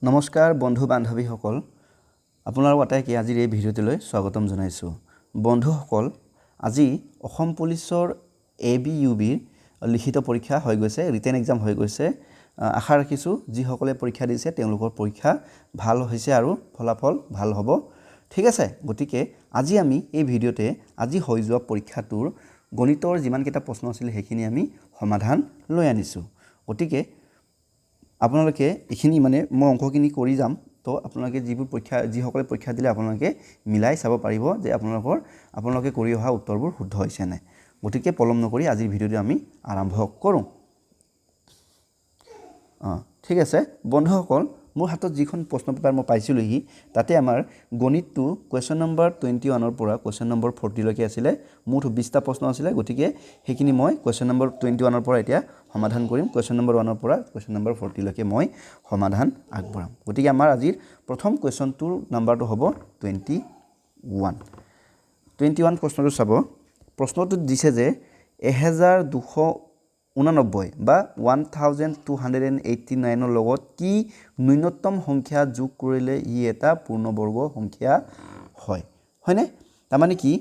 নমস্কাৰ বন্ধু বান্ধৱীসকল আপোনালোক আটাইকে আজিৰ এই ভিডিঅ'টোলৈ স্বাগতম জনাইছোঁ বন্ধুসকল আজি অসম পুলিচৰ ABUBৰ লিখিত পৰীক্ষা হৈ গৈছে ৰিটেন এক্সাম হৈ গৈছে আশা ৰাখিছোঁ যিসকলে পৰীক্ষা দিছে তেওঁলোকৰ পৰীক্ষা ভাল হৈছে আৰু ফলাফল ভাল হ'ব ঠিক আছে গতিকে আজি আমি এই ভিডিঅ'তে আজি হৈ যোৱা পৰীক্ষাটোৰ গণিতৰ যিমান কেইটা প্ৰশ্ন আছিল সেইখিনি আমি সমাধান লৈ আনিছোঁ গতিকে আপোনালোকে এখিনি মানে মই অংকখিনি কৰি যাম তো আপোনালোকে যিসকলে পৰীক্ষা দিলে আপোনালোকে মিলাই চাব পাৰিব যে আপোনালোকে কৰি অহা উত্তৰবোৰ শুদ্ধ হৈছে নাই গতিকে পলম নকৰি আজিৰ ভিডিঅ'টো আমি আৰম্ভ কৰোঁ ঠিক আছে বন্ধুসকল মোৰ হাতত যিখন প্ৰশ্ন পেপাৰ মই পাইছিলোহি তাতে আমাৰ গণিতটো কোৱেশ্চন নম্বৰ 21 ৰ পৰা কোৱেশ্চন নম্বৰ 40 লৈকে আছিল মুঠ 20টা প্ৰশ্ন আছিল গতিকে হেখিনি মই কোৱেশ্চন নম্বৰ 21 ৰ পৰা এতিয়া সমাধান কৰিম কোৱেশ্চন নম্বৰ 1 ৰ পৰা কোৱেশ্চন নম্বৰ 40 লৈকে মই সমাধান আগবঢ়াম গতিকে আমাৰ আজিৰ প্ৰথম কোৱেশ্চনটোৰ নাম্বাৰটো হ'ব 21 প্ৰশ্নটো চাব প্ৰশ্নটো দিছে যে 1289 বা 1289 ৰ লগত কি ন্যূনতম সংখ্যা যোগ কৰিলে ই এটা পূৰ্ণবৰ্গ সংখ্যা হয় হয়নে তাৰ মানে কি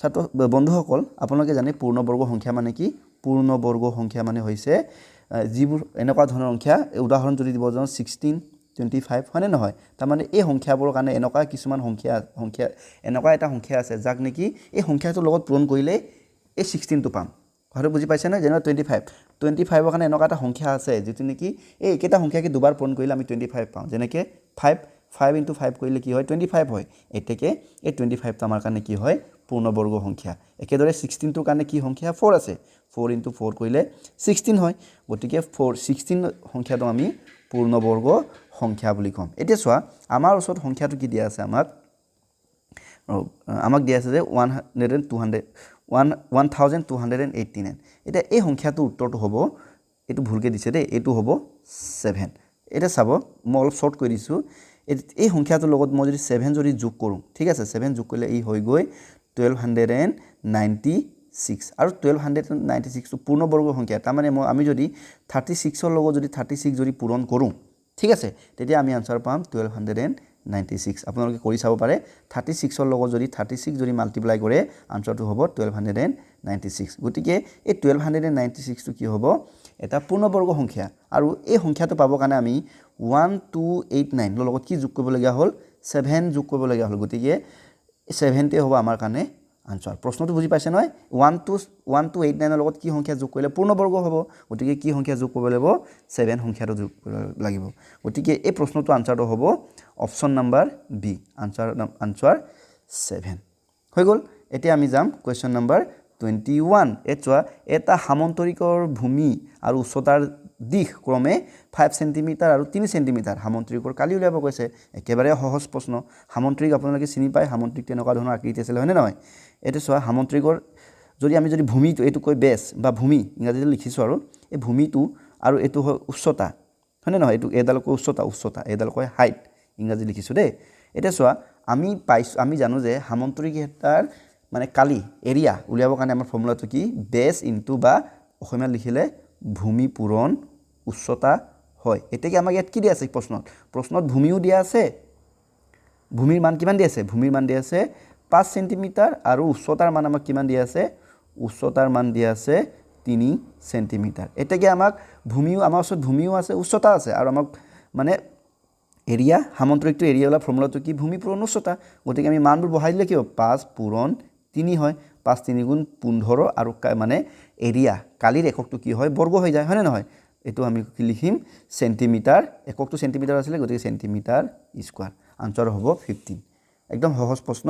ছাত্ৰ বন্ধুসকল আপোনালোকে জানে পূৰ্ণবৰ্গ সংখ্যা মানে কি পূৰ্ণবৰ্গ সংখ্যা মানে হৈছে যিবোৰ এনেকুৱা ধৰণৰ সংখ্যা উদাহৰণ যদি দিব যাওঁ 16 25 হয়নে নহয় তাৰ মানে এই সংখ্যাবোৰৰ কাৰণে এনেকুৱা কিছুমান সংখ্যা এনেকুৱা এটা সংখ্যা আছে যাক নেকি এই সংখ্যাটোৰ লগত পূৰণ কৰিলে এই 16 টো পাম হয়তো বুজি পাইছে না যেনে 25 ৰ কাৰণে এনেকুৱা এটা সংখ্যা আছে যেটো নেকি এই একেটা সংখ্যাকে দুবাৰ পূৰণ কৰিলে আমি 25 পাওঁ যেনেকৈ 5 * 5 কৰিলে কি হয় 25 হয় এতেকে এই 25 টো আমাৰ কাৰণে কি হয় পূৰ্ণবৰ্গ সংখ্যা একেদৰে 16 টোৰ কাৰণে কি সংখ্যা 4 আছে 4 * 4 কৰিলে 16 হয় গতিকে 16 সংখ্যাটো আমি পূৰ্ণবৰ্গ সংখ্যা বুলি কম এতিয়া চোৱা আমাৰ ওচৰত সংখ্যাটো কি দিয়া আছে আমাক দিয়া আছে যে 1289 এটা এই সংখ্যাটোৰ উত্তৰটো হ'ব এটো ভুলকে দিছে দেই এটো হ'ব 7 এটা চাব মই অলপ শৰ্ট কৰি দিছো এই সংখ্যাটোৰ লগত মই যদি 7 যদি যোগ কৰোঁ ঠিক আছে 7 যোগ কৰিলে ই হৈ গৈ 1296 আৰু 1296 টো পূৰ্ণবৰ্গ সংখ্যা তাৰ মানে আমি যদি 36 ৰ লগত যদি 36 যদি পূৰণ কৰোঁ ঠিক আছে তেতিয়া আমি আনসাৰ পাম 1296 আপোনালোকে কৰি চাব পাৰে 36 ৰ লগত যদি 36 যদি মাল্টিপ্লাই কৰে আনসাৰটো হ'ব 1296 গতিকে এই 1296 টো কি হ'ব এটা পূৰ্ণবৰ্গ সংখ্যা আৰু এই সংখ্যাটো পাবৰ কাৰণে আমি 1289 ৰ লগত কি যোগ কৰিব লগা হ'ল 7 যোগ কৰিব লগা হ'ল গতিকে 7 তে হ'ব আমাৰ কাৰণে আনসাৰ প্ৰশ্নটো বুজি পাইছে নহয় 1289 ৰ লগত কি সংখ্যা যোগ কৰিলে পূৰ্ণবৰ্গ হ'ব গতিকে কি সংখ্যা যোগ কৰিব লাগিব 7 সংখ্যাটো যোগ লাগিব গতিকে এই প্ৰশ্নটো আনসাৰটো হ'ব অপচন নম্বৰ বি আনসাৰ 7 হৈ গ'ল এতিয়া আমি যাম কোৱেশ্চন নম্বৰ 21 এচোৱা এটা সামন্তৰিকৰ ভূমি আৰু উচ্চতাৰ দিশ ক্ৰমে 5 সেন্টিমিটাৰ আৰু 3 সেন্টিমিটাৰ সামন্তৰিকৰ কালি উলিয়াব কৈছে একেবাৰে সহজ প্ৰশ্ন সামন্তৰিক আপোনালোকে চিনি পায় সামন্তৰিক তেনেকুৱা ধৰণৰ আকৃতি আছিল হয়নে নহয় এটো চোৱা সামন্তৰিকৰ আমি যদি ভূমিটো এটো কৈ বেছ বা ভূমি ইংৰাজীত লিখিছো আৰু এই ভূমিটো আৰু এটো হয় উচ্চতা হয়নে নহয় এটো এডাল কৈ উচ্চতা এডাল কৈ হাইট ইংৰাজী লিখিছো দেই এটা চোৱা আমি জানো যে সামন্তৰিক এটাৰ মানে কালি এৰিয়া উলিয়াবৰ কাৰণে আমাৰ ফৰ্মুলাটো কি বেছ ইনটু বা অসমীয়া লিখিলে ভূমি পূৰণ উচ্চতা হয় এতে কি আমাক ইয়াত কি দিয়া আছে প্ৰশ্নত ভূমিও দিয়া আছে ভূমিৰ মান কিমান দিয়া আছে ভূমিৰ মান দিয়া আছে 5 সেন্টিমিটাৰ আৰু উচ্চতাৰ মান আমাক কিমান দিয়া আছে উচ্চতাৰ মান দিয়া আছে 3 সেন্টিমিটাৰ এতে কি আমাক ভূমিও আমাৰ ওচৰত ভূমিও আছে উচ্চতা আছে আৰু আমাক মানে এৰিয়া সামন্তৰিকটো এৰিয়া ওলা ফৰ্মুলাটো কি ভূমি পূৰণ উচ্চতা গতিকে আমি মানবোৰ বহাই দিলে কি হ'ব 5 পূৰণ 3 হয় 5 3 গুণ 15 আৰু মানে এৰিয়া কালিৰ এককটো কি হয় বৰ্গ হৈ যায় হয়নে নহয় এটো আমি কি লিখিম সেন্টিমিটাৰ এককটো সেন্টিমিটাৰ আছিল গতিকে সেন্টিমিটাৰ স্কয়াৰ আনসাৰ হ'ব 15 একদম সহজ প্ৰশ্ন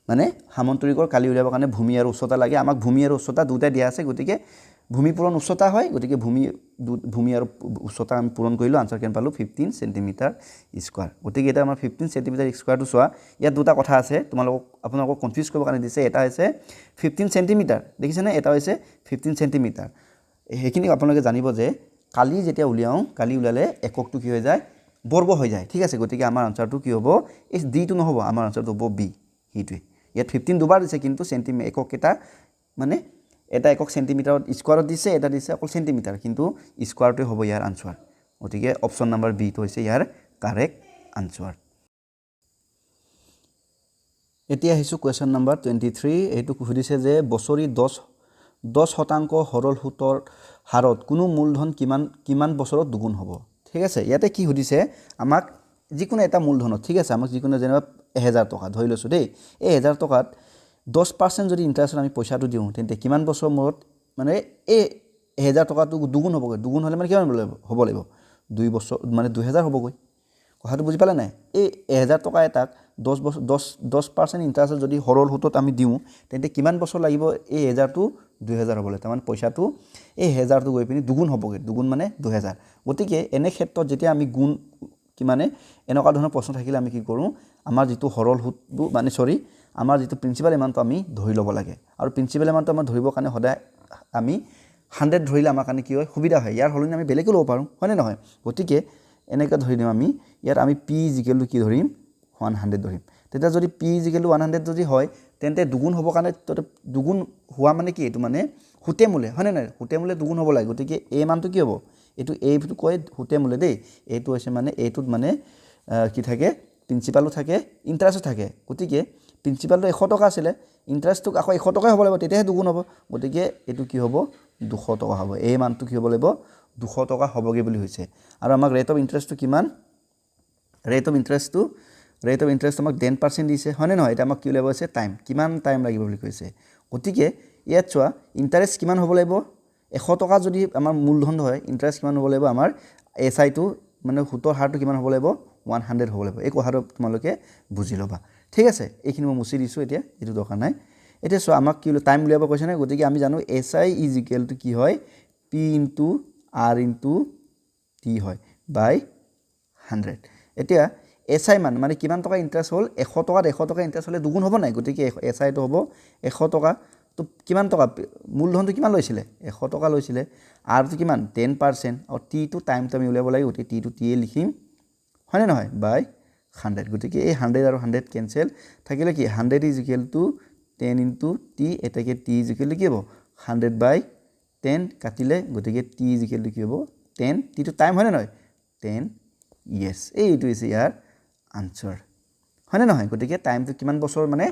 মানে সামন্তৰিকৰ কালি উলিয়াবৰ কাৰণে ভূমি আৰু উচ্চতা লাগে আমাক ভূমি আৰু উচ্চতা দুটা দিয়া আছে গতিকে ভূমি পূৰণ উচ্চতা হয় গতিকে ভূমি আৰু উচ্চতা আমি পূৰণ কৰিলো আনসাৰ কেন পালো 15 সেন্টিমিটাৰ স্কয়াৰ গতিকে এটা আমাৰ 15 সেন্টিমিটাৰ স্কয়াৰটো চোৱা ইয়াত দুটা কথা আছে আপোনালোকক কনফিউজ কৰিব কাৰণে দিছে এটা হৈছে 15 সেন্টিমিটাৰ দেখিছেনে এটা হৈছে 15 সেন্টিমিটাৰ হেখিনি আপোনালোকে জানিব যে কালি যেতিয়া কালি উলালে এককটো কি হৈ যায় বৰ্গ হৈ যায় ঠিক আছে গতিকে আমাৰ আনসাৰটো কি হ'ব এই ডি টো নহব আমাৰ আনসাৰটো হ'ব বি হিটোৱে ইয়াত 15 দুবাৰ দিছে কিন্তু সেন্টিমিটাৰ একক এটা মানে এটা একক সেন্টিমিটাৰত স্কয়াৰত দিছে এটা দিছে অকল সেন্টিমিটাৰ কিন্তু স্কয়াৰটো হ'ব ইয়াৰ আনসাৰ গতিকে অপচন নম্বৰ বি টো হৈছে ইয়াৰ কাৰেক্ট আনসাৰ এতিয়া আহিছো কোৱেশ্চন নম্বৰ 23 এইটো সুধিছে যে বছৰি 10% সৰল সুতৰ হাৰত কোনো মূলধন কিমান বছৰত দুগুণ হ'ব ঠিক আছে ইয়াতে কি সুধিছে আমাক যিকোনো এটা মূলধনত ঠিক আছে আমাক যিকোনো যেনিবা 1000 টকা ধৰি লৈছো দেই এই 1000 টকাত 10% যদি ইন্টাৰেস্ট আমি পইচাটো দিও তেন্তে কিমান বছৰ মূৰত মানে এই 1000 টকাটো দুগুণ হ'বগৈ দুগুণ হ'লে মানে কিমান হ'ব লাগিব 2 বছৰ মানে 2000 হ'বগৈ কথাটো বুজি পালে নাই এই 1000 টকা এটাক 10% ইন্টাৰেস্ট যদি সৰল সুতত আমি দিও তেন্তে কিমান বছৰ লাগিব এই 1000 টো 2000 হ'বলে তাৰ মানে পইচাটো এই 1000 টো গৈ পিনি দুগুণ হ'বগৈ দুগুণ মানে 2000 গতিকে এনে ক্ষেত্ৰত যেতিয়া আমি গুণ কি মানে এনেকুৱা ধৰণৰ প্ৰশ্ন থাকিলে আমি কি কৰো আমাৰ যেটো সৰল সুতটো মানে সৰি আমাৰ যেটো প্ৰিন্সিপাল এমাউন্টটো আমি ধৰি ল'ব লাগে আৰু প্ৰিন্সিপাল এমাউন্টটো আমাৰ ধৰিবৰ কাৰণে সদায় আমি 100 ধৰিলে আমাৰ কাৰণে কি হয় সুবিধা হয় ইয়াৰ হলনি আমি বেলেগও ল'ব পাৰো হয় নে নহয় গতিকে এনেকা ধৰি দিম আমি ইয়াত আমি p = কি ধৰিম 100 ধৰিম তেতিয়া যদি p = 100 যদি হয় তেন্তে দুগুণ হ'ব কাৰণে দুগুণ হোৱা মানে কি এটো মানে হুতে মূলে হয় নে নাই হুতে মূলে দুগুণ হ'ব লাগে গতিকে a মানটো কি হ'ব এটো a টো কয় হুতে মূলে দেই এটো হৈছে মানে এটোত মানে কি থাকে প্ৰিন্সিপালও থাকে ইন্টাৰেস্টও থাকে গতিকে প্ৰিন্সিপালটো 100 টকা আছিল ইন্টাৰেস্টটো আকৌ 100 টকা হ'ব লাগিব তেতিয়াহে দুগুণ হ'ব গতিকে এটো কি হ'ব 200 টকা হ'ব এই মানটো কি হ'ব লাগিব 200 টকা হ'বগে বুলি হৈছে আৰু আমাক ৰেট অফ ইন্টাৰেস্টটো কিমান ৰেট অফ ইন্টাৰেস্ট আমাক 10% দিছে হয় নে নহয় এটা আমাক কি লাগিব আছে টাইম কিমান টাইম লাগিব বুলি কৈছে গতিকে ইয়াত চোৱা ইন্টাৰেস্ট কিমান হ'ব লাগিব 100 টকা যদি আমাৰ মূলধন হয় ইন্টাৰেস্ট কিমান হ'ব লাগিব আমাৰ এসআই টো মানে সুতৰ হাৰটো কিমান হ'ব লাগিব 100 হ'ব লাগিব এই কথাটো তোমালোকে বুজি ল'বা ঠিক আছে এইখিনি মই মুছি দিছো এতিয়া এটো দৰকাৰ নাই এতিয়া চোৱা আমাক কি টাইম উলিয়াব কৈছে না গতিকে আমি জানো এসআই = কি হয় p * r * t হয় বাই 100 এতিয়া এসআই মানে কিমান টকা ইন্টাৰেস্ট হল 100 টকা ইন্টাৰেস্ট হলে দুগুণ হ'ব নাই গতিকে এসআই টো হ'ব 100 টকা তো কিমান টকা মূলধনটো কিমান লৈছিলে 100 টকা লৈছিলে r টো কিমান 10% আৰু t টো টাইমটো আমি উলিয়াব লাগিব গতিকে t টো t এ লিখিম হয় নে নহয় বাই 100 গতিকে এই 100 আৰু 100 কেনসেল থাকিলে কি 100 = 10 * t এটাকে t = কি হ'ব 100/10 কাটিলে গতিকে t = কি হ'ব 10 t টো টাইম হয় নে নহয় 10 yes এইটো ইজ ইয়াৰ আনসাৰ হয় নে নহয় গতিকে টাইমটো কিমান বছৰ মানে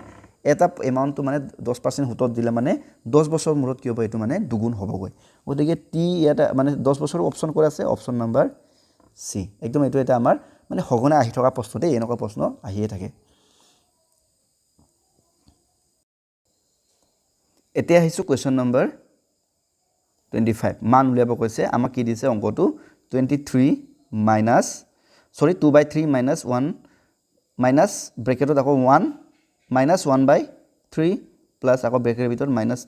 এটা এমাউন্টটো মানে 10% হুতত দিলে মানে 10 বছৰ মূৰত কি হ'ব এটো মানে দুগুণ হ'বগৈ গতিকে t এটা মানে 10 বছৰ অপচন কৰা আছে অপচন নাম্বাৰ সি একদম এটো এটা আমাৰ মানে হগনে আহি থকা প্ৰশ্ন দেই এনেকুৱা প্ৰশ্ন আহিয়ে থাকে এতিয়া আহিছো কোৱেশ্চন নম্বৰ 25 মান উলিয়াব কৈছে আমাক কি দিছে অংকটো 23 minus 2/3 minus 1 minus ব্ৰেকেটত আকৌ 1 minus 1/3 plus আকৌ ব্ৰেকেটৰ ভিতৰত minus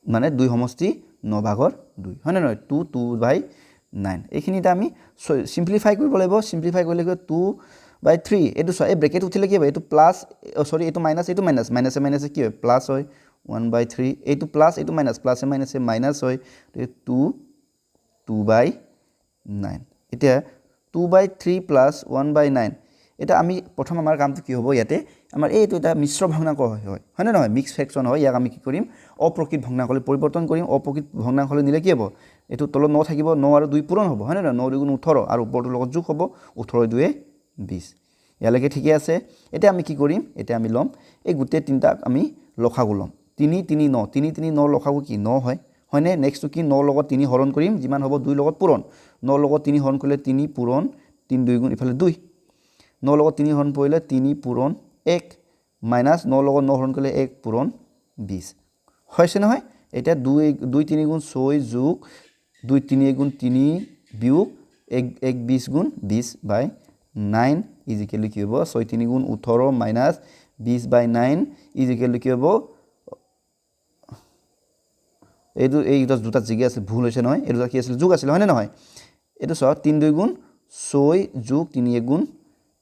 মানে 2 সমষ্টি 9/2 হয় নে নহয় 2/9 এইখিনিটা আমি সিম্পলিফাই কৰিব লাগিব সিম্পলিফাই কৰিলে 2/3 এটো এই ব্ৰেকেট উঠিলে কি হ'ব এটো প্লাস সৰি এটো মাইনাস মাইনাসে কি হয় প্লাস হয় 1/3 এটো প্লাস এটো মাইনাস প্লাসে মাইনাস হয় 2/9 এতিয়া 2/3 plus 1/9 এটা আমি প্ৰথম আমাৰ কামটো কি হ'ব ইয়াতে আমাৰ এইটো এটা মিশ্ৰ ভগ্নাংক হয় না নহয় মিক্স ফ্ৰেকশন হয় ইয়াক আমি কি কৰিম অপ্ৰকৃত ভগ্নাংকলৈ পৰিৱৰ্তন কৰিম অপ্ৰকৃত ভগ্নাংকলৈ নিলে কি হ'ব এটো তলত 9 থাকিব 9 আৰু 2 পূৰণ হ'ব হয় না 9 2 18 আৰু ওপৰটো লগত যোগ হ'ব 18 2 20 ইয়ালৈকে ঠিকে আছে এতিয়া আমি কি কৰিম এতিয়া আমি লম এই গোটেই তিনটা আমি লখাগু লম 3 3 9 3 3 9 লখাগু কি 9 হয় হয়নে নেক্সট কি 9 লগত 3 হৰণ কৰিম যিমান হ'ব 2 লগত পূৰণ 9 লগত 3 হৰণ কৰিলে 3 পূৰণ 3 2 গুণ ইফালে 2 9 লগত 3 হৰণ পৰিলে 3 পূৰণ 1 মাইনাস 9 লগত 9 হৰণ কৰিলে 1 পূৰণ 20 হয়ছে নহয় এটা 2 2 3 গুণ 6 যোগ 2 3 গুণ 3 বিয়োগ 1 20 গুণ 20/9 ইজিক্যাল কি হ'ব 6 3 গুণ 18 মাইনাস 20/9 ইজিক্যাল কি হ'ব এইটো দুটা জিগে আছে ভুল হৈছে নহয় এইটো কি আছিল যোগ আছিল হয় নে নহয় এটো সহ 3 2 গুণ 6 যোগ 3 1 গুণ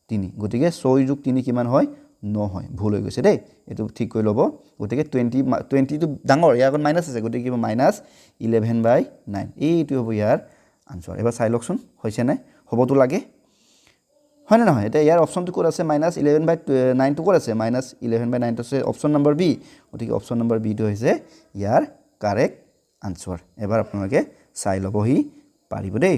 3 গতিকে 6 যোগ 3 কিমান হয় 9 হয় ভুল হৈ গৈছে দেই এটো ঠিক কৰি লব গতিকে 20 টো ডাঙৰ ইয়াৰ আগত মাইনাস আছে গতিকে কিবা মাইনাস 11/9 এইটো হ'ব ইয়াৰ আনসাৰ এবাৰ চাই লওকচোন হৈছে নাই হবতো লাগে হয় না নহয় এটা ইয়াৰ অপচনটো কোড আছে -11/9 টো কোড আছে -11/9 টো আছে অপচন নম্বৰ বি গতিকে অপচন নম্বৰ বি টো হৈছে ইয়াৰ কাৰেক্ট আনসাৰ এবাৰ আপোনালোকে চাই লবহি পাৰিব দেই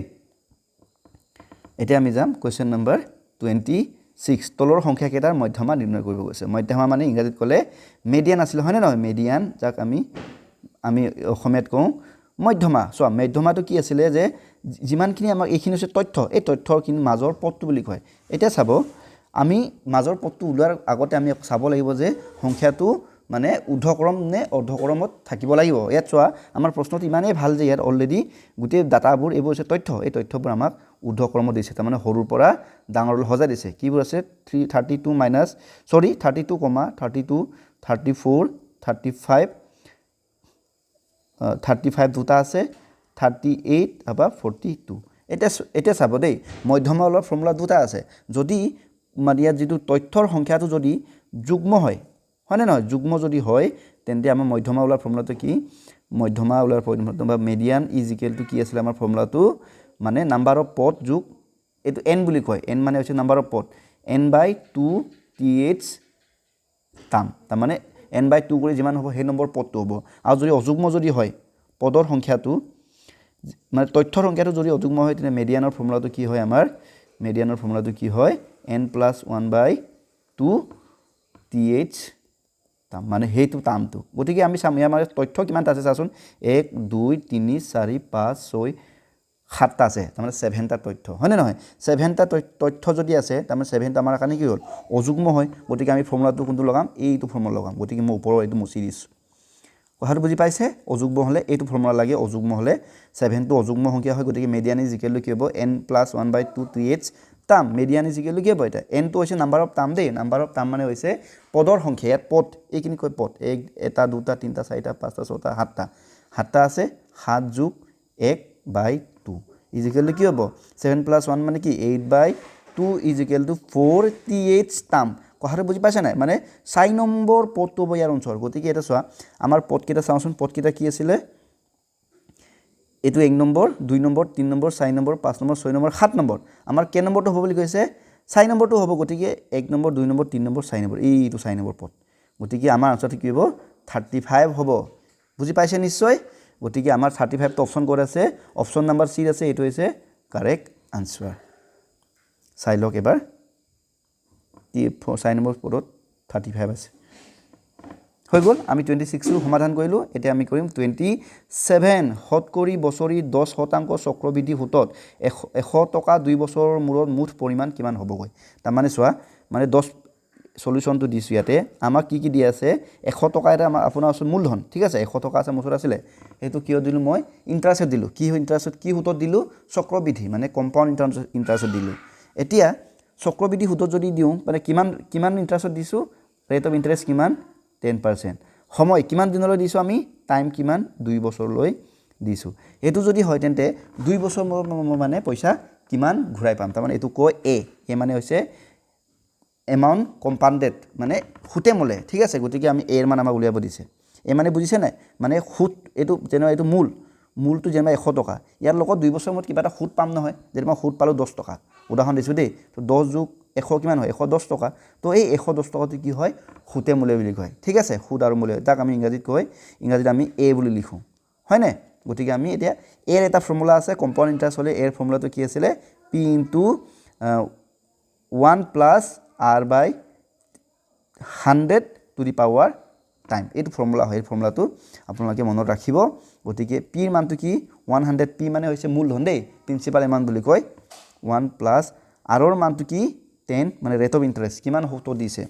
এতিয়া আমি যাম কুৱেশ্যন নম্বৰ 26 তলৰ সংখ্যা কেইটাৰ মধ্যমা নিৰ্ণয় কৰিব কৈছে মধ্যমা মানে ইংৰাজীত ক'লে মিডিয়ান আছিল হয়নে নহয় মিডিয়ান যাক আমি অসমীয়াত কওঁ মধ্যমা চোৱা মধ্যমাটো কি আছিলে যে যিমানখিনি আমাৰ এইখিনি হৈছে তথ্য এই তথ্যৰ কিন্তু মাজৰ পদটো বুলি কয় এতিয়া চাব আমি মাজৰ পদটো ওলোৱাৰ আগতে আমি চাব লাগিব যে সংখ্যাটো মানে ঊৰ্ধ্বক্ৰম নে অৰ্ধক্ৰমত থাকিব লাগিব ইয়াত চোৱা আমাৰ প্ৰশ্নটো ইমানেই ভাল যে ইয়াত অলৰেডি গোটেই ডাটাবোৰ এইবোৰ হৈছে তথ্য এই তথ্যবোৰ আমাক ঊৰ্ধ্বক্ৰমত দিছে তাৰমানে সৰুৰ পৰা ডাঙৰলৈ সজাই দিছে কিবোৰ আছে 32 মাইনাছ 32, 32, 34, 35 35 দুটা আছে 38 বা 42 এতিয়া চাব দেই মধ্যমা ওলোৱাৰ ফৰ্মুলা দুটা আছে যদি মানে ইয়াত যিটো তথ্যৰ সংখ্যাটো যদি যুগ্ম হয় হয়নে নহয় যুগ্ম যদি হয় তেন্তে আমাৰ মধ্যমা ওলোৱাৰ ফৰ্মুলাটো কি মধ্যমা ওলোৱাৰ ফৰ্মুলাটো বা মিডিয়ান ইজ ইকুৱেল টু কি আছিলে আমাৰ ফৰ্মুলাটো মানে নাম্বাৰ অফ পদ যোগ এইটো n বুলি কয় n মানে হৈছে নাম্বাৰ অফ পদ n/2th টাৰ্ম তাৰমানে n/2 কৰি যিমান হ'ব সেই নম্বৰ পদটো হ'ব আৰু যদি অযুগ্ম যদি হয় পদৰ সংখ্যাটো মানে তথ্যৰ সংখ্যাটো যদি অযুগ্ম হয় তেনে মিডিয়ানৰ ফৰ্মুলাটো কি হয় আমাৰ মিডিয়ানৰ ফৰ্মুলাটো কি হয় n+1/2th টাৰ্ম মানে সেইটো টাৰ্মটো গতিকে আমি চাম ইয়াৰ মানে তথ্য কিমানটা আছে চাচোন 1 2 3 4 5 6 7টা আছে তাৰমানে 7টা তথ্য হয়নে নহয় 7টা তথ্য যদি আছে তাৰমানে 7টা আমাৰ কাৰণে কি হ'ল অযুগ্ম হয় গতিকে আমি ফৰ্মুলাটো কোনটো লগাম এইটো ফৰ্মুলা লগাম গতিকে মই ওপৰৰ এইটো মুছি দিছোঁ কথাটো বুজি পাইছে অযুগ্ম হ'লে এইটো ফৰ্মুলা লাগে অযুগ্ম হ'লে 7টো অযুগ্ম সংখ্যা হয় গতিকে মিডিয়ান ইজ ইকুৱেল টু কি হ'ব n+1/2th term median is equal two কি হ'ব এটা nটো হৈছে নাম্বাৰ অফ টাৰ্ম দেই নাম্বাৰ অফ টাৰ্ম মানে হৈছে পদৰ সংখ্যা ইয়াত পদ এইখিনি কয় পদ 1 এটা 2টা 3টা 4টা 5টা 6টা 7টা আছে 7 যোগ 1/2 ইজ ইকুৱেল টু কি হ'ব 7+1 মানে কি 8/2 is equal two 4th term কথাটো বুজি পাইছে নাই মানে 4 নম্বৰ পদটো হ'ব ইয়াৰ অঞ্চল গতিকে এটা চোৱা আমাৰ পদকেইটা চাওঁচোন পদকেইটা কি আছিলে এইটো 1 number 2 number 3 number 4 number 5 number 6 number 7 number আমাৰ কে নম্বৰটো হ'ব বুলি কৈছে 4 নম্বৰটো হ'ব গতিকে 1 নম্বৰ 2 নম্বৰ 3 নম্বৰ 4 নম্বৰ এইটো 4 নম্বৰ পদ গতিকে আমাৰ আনসাৰটো কি হ'ব 35 হ'ব বুজি পাইছে নিশ্চয় গতিকে আমাৰ 35 টো অপচন ক'ত আছে অপচন নম্বৰ সি আছে এইটো হৈছে কাৰেক্ট আনসাৰ চাই লওক এবাৰ 4 নম্বৰ পদত 35 আছে হৈ গ'ল আমি 26 ৰ সমাধান কৰিলোঁ এতিয়া আমি কৰিম 27 শতকৰি বছৰি 10% চক্ৰবৃদ্ধি সুতত 100 টকা 2 বছৰৰ মূৰত মুঠ পৰিমাণ কিমান হ'বগৈ তাৰমানে চোৱা মানে 10 সলিউশনটো দিছো ইয়াতে আমাক কি কি দিয়া আছে 100 টকা এটা আপোনাৰ ওচৰত মূলধন ঠিক আছে 100 টকা আছে মোচৰ আছিলে এটো কিয় দিলো মই ইন্টাৰেষ্ট দিলো কি ইন্টাৰেষ্ট কি সুতত দিলো চক্ৰবৃদ্ধি মানে কম্পাউণ্ড ইন্টাৰেষ্ট দিলো এতিয়া চক্ৰবৃদ্ধি সুতত যদি দিও মানে কিমান ইন্টাৰেষ্ট দিছো ৰেট অফ ইন্টাৰেষ্ট কিমান 10% সময় কিমান দিনলৈ দিছো আমি টাইম কিমান 2 বছৰলৈ দিছো এটো যদি হয় তেন্তে 2 বছৰ মানে পইচা কিমান ঘূৰাই পাম তাৰ মানে এটো কয় এ মানে হৈছে এমাউন্ট কম্পাউণ্ডেড মানে খুতে মলে ঠিক আছে গতিকে আমি এৰ মান আমাক উলিয়াব দিছে এ মানে বুজিছে নাই মানে খুত এটো যেন এটো মূলটো যেন 100 টকা ইয়াৰ লগত 2 বছৰ মত কিবা এটা খুত পাম নহয় যেন মই খুত পালো 10 টকা উদাহৰণ দিছো দেই তো 10 যোগ 100 কিমান হয় 110 টকা তো এই 110 টকাটো কি হয় খুতে মূল্য বুলি কয় ঠিক আছে খুত আৰু মূল্য তাক আমি ইংৰাজীত কয় ইংৰাজীত আমি এ বুলি লিখো হয় না গতিকে আমি এতিয়া এৰ এটা ফৰ্মুলা আছে কম্পাউণ্ড ইন্টাৰেষ্ট হলে এৰ ফৰ্মুলাটো কি আছিল p * 1 + r/100 to the power time এইটো ফৰ্মুলা হয় এই ফৰ্মুলাটো আপোনালোকে মনত ৰাখিব গতিকে p ৰ মানটো কি 100 p মানে হৈছে মূলধন দেই প্ৰিন্সিপাল এমাউন্ট বুলি কয় 1 + r ৰ মানটো কি 10 মানে ৰেট অফ ইন্টাৰেষ্ট কিমান হতো দিছে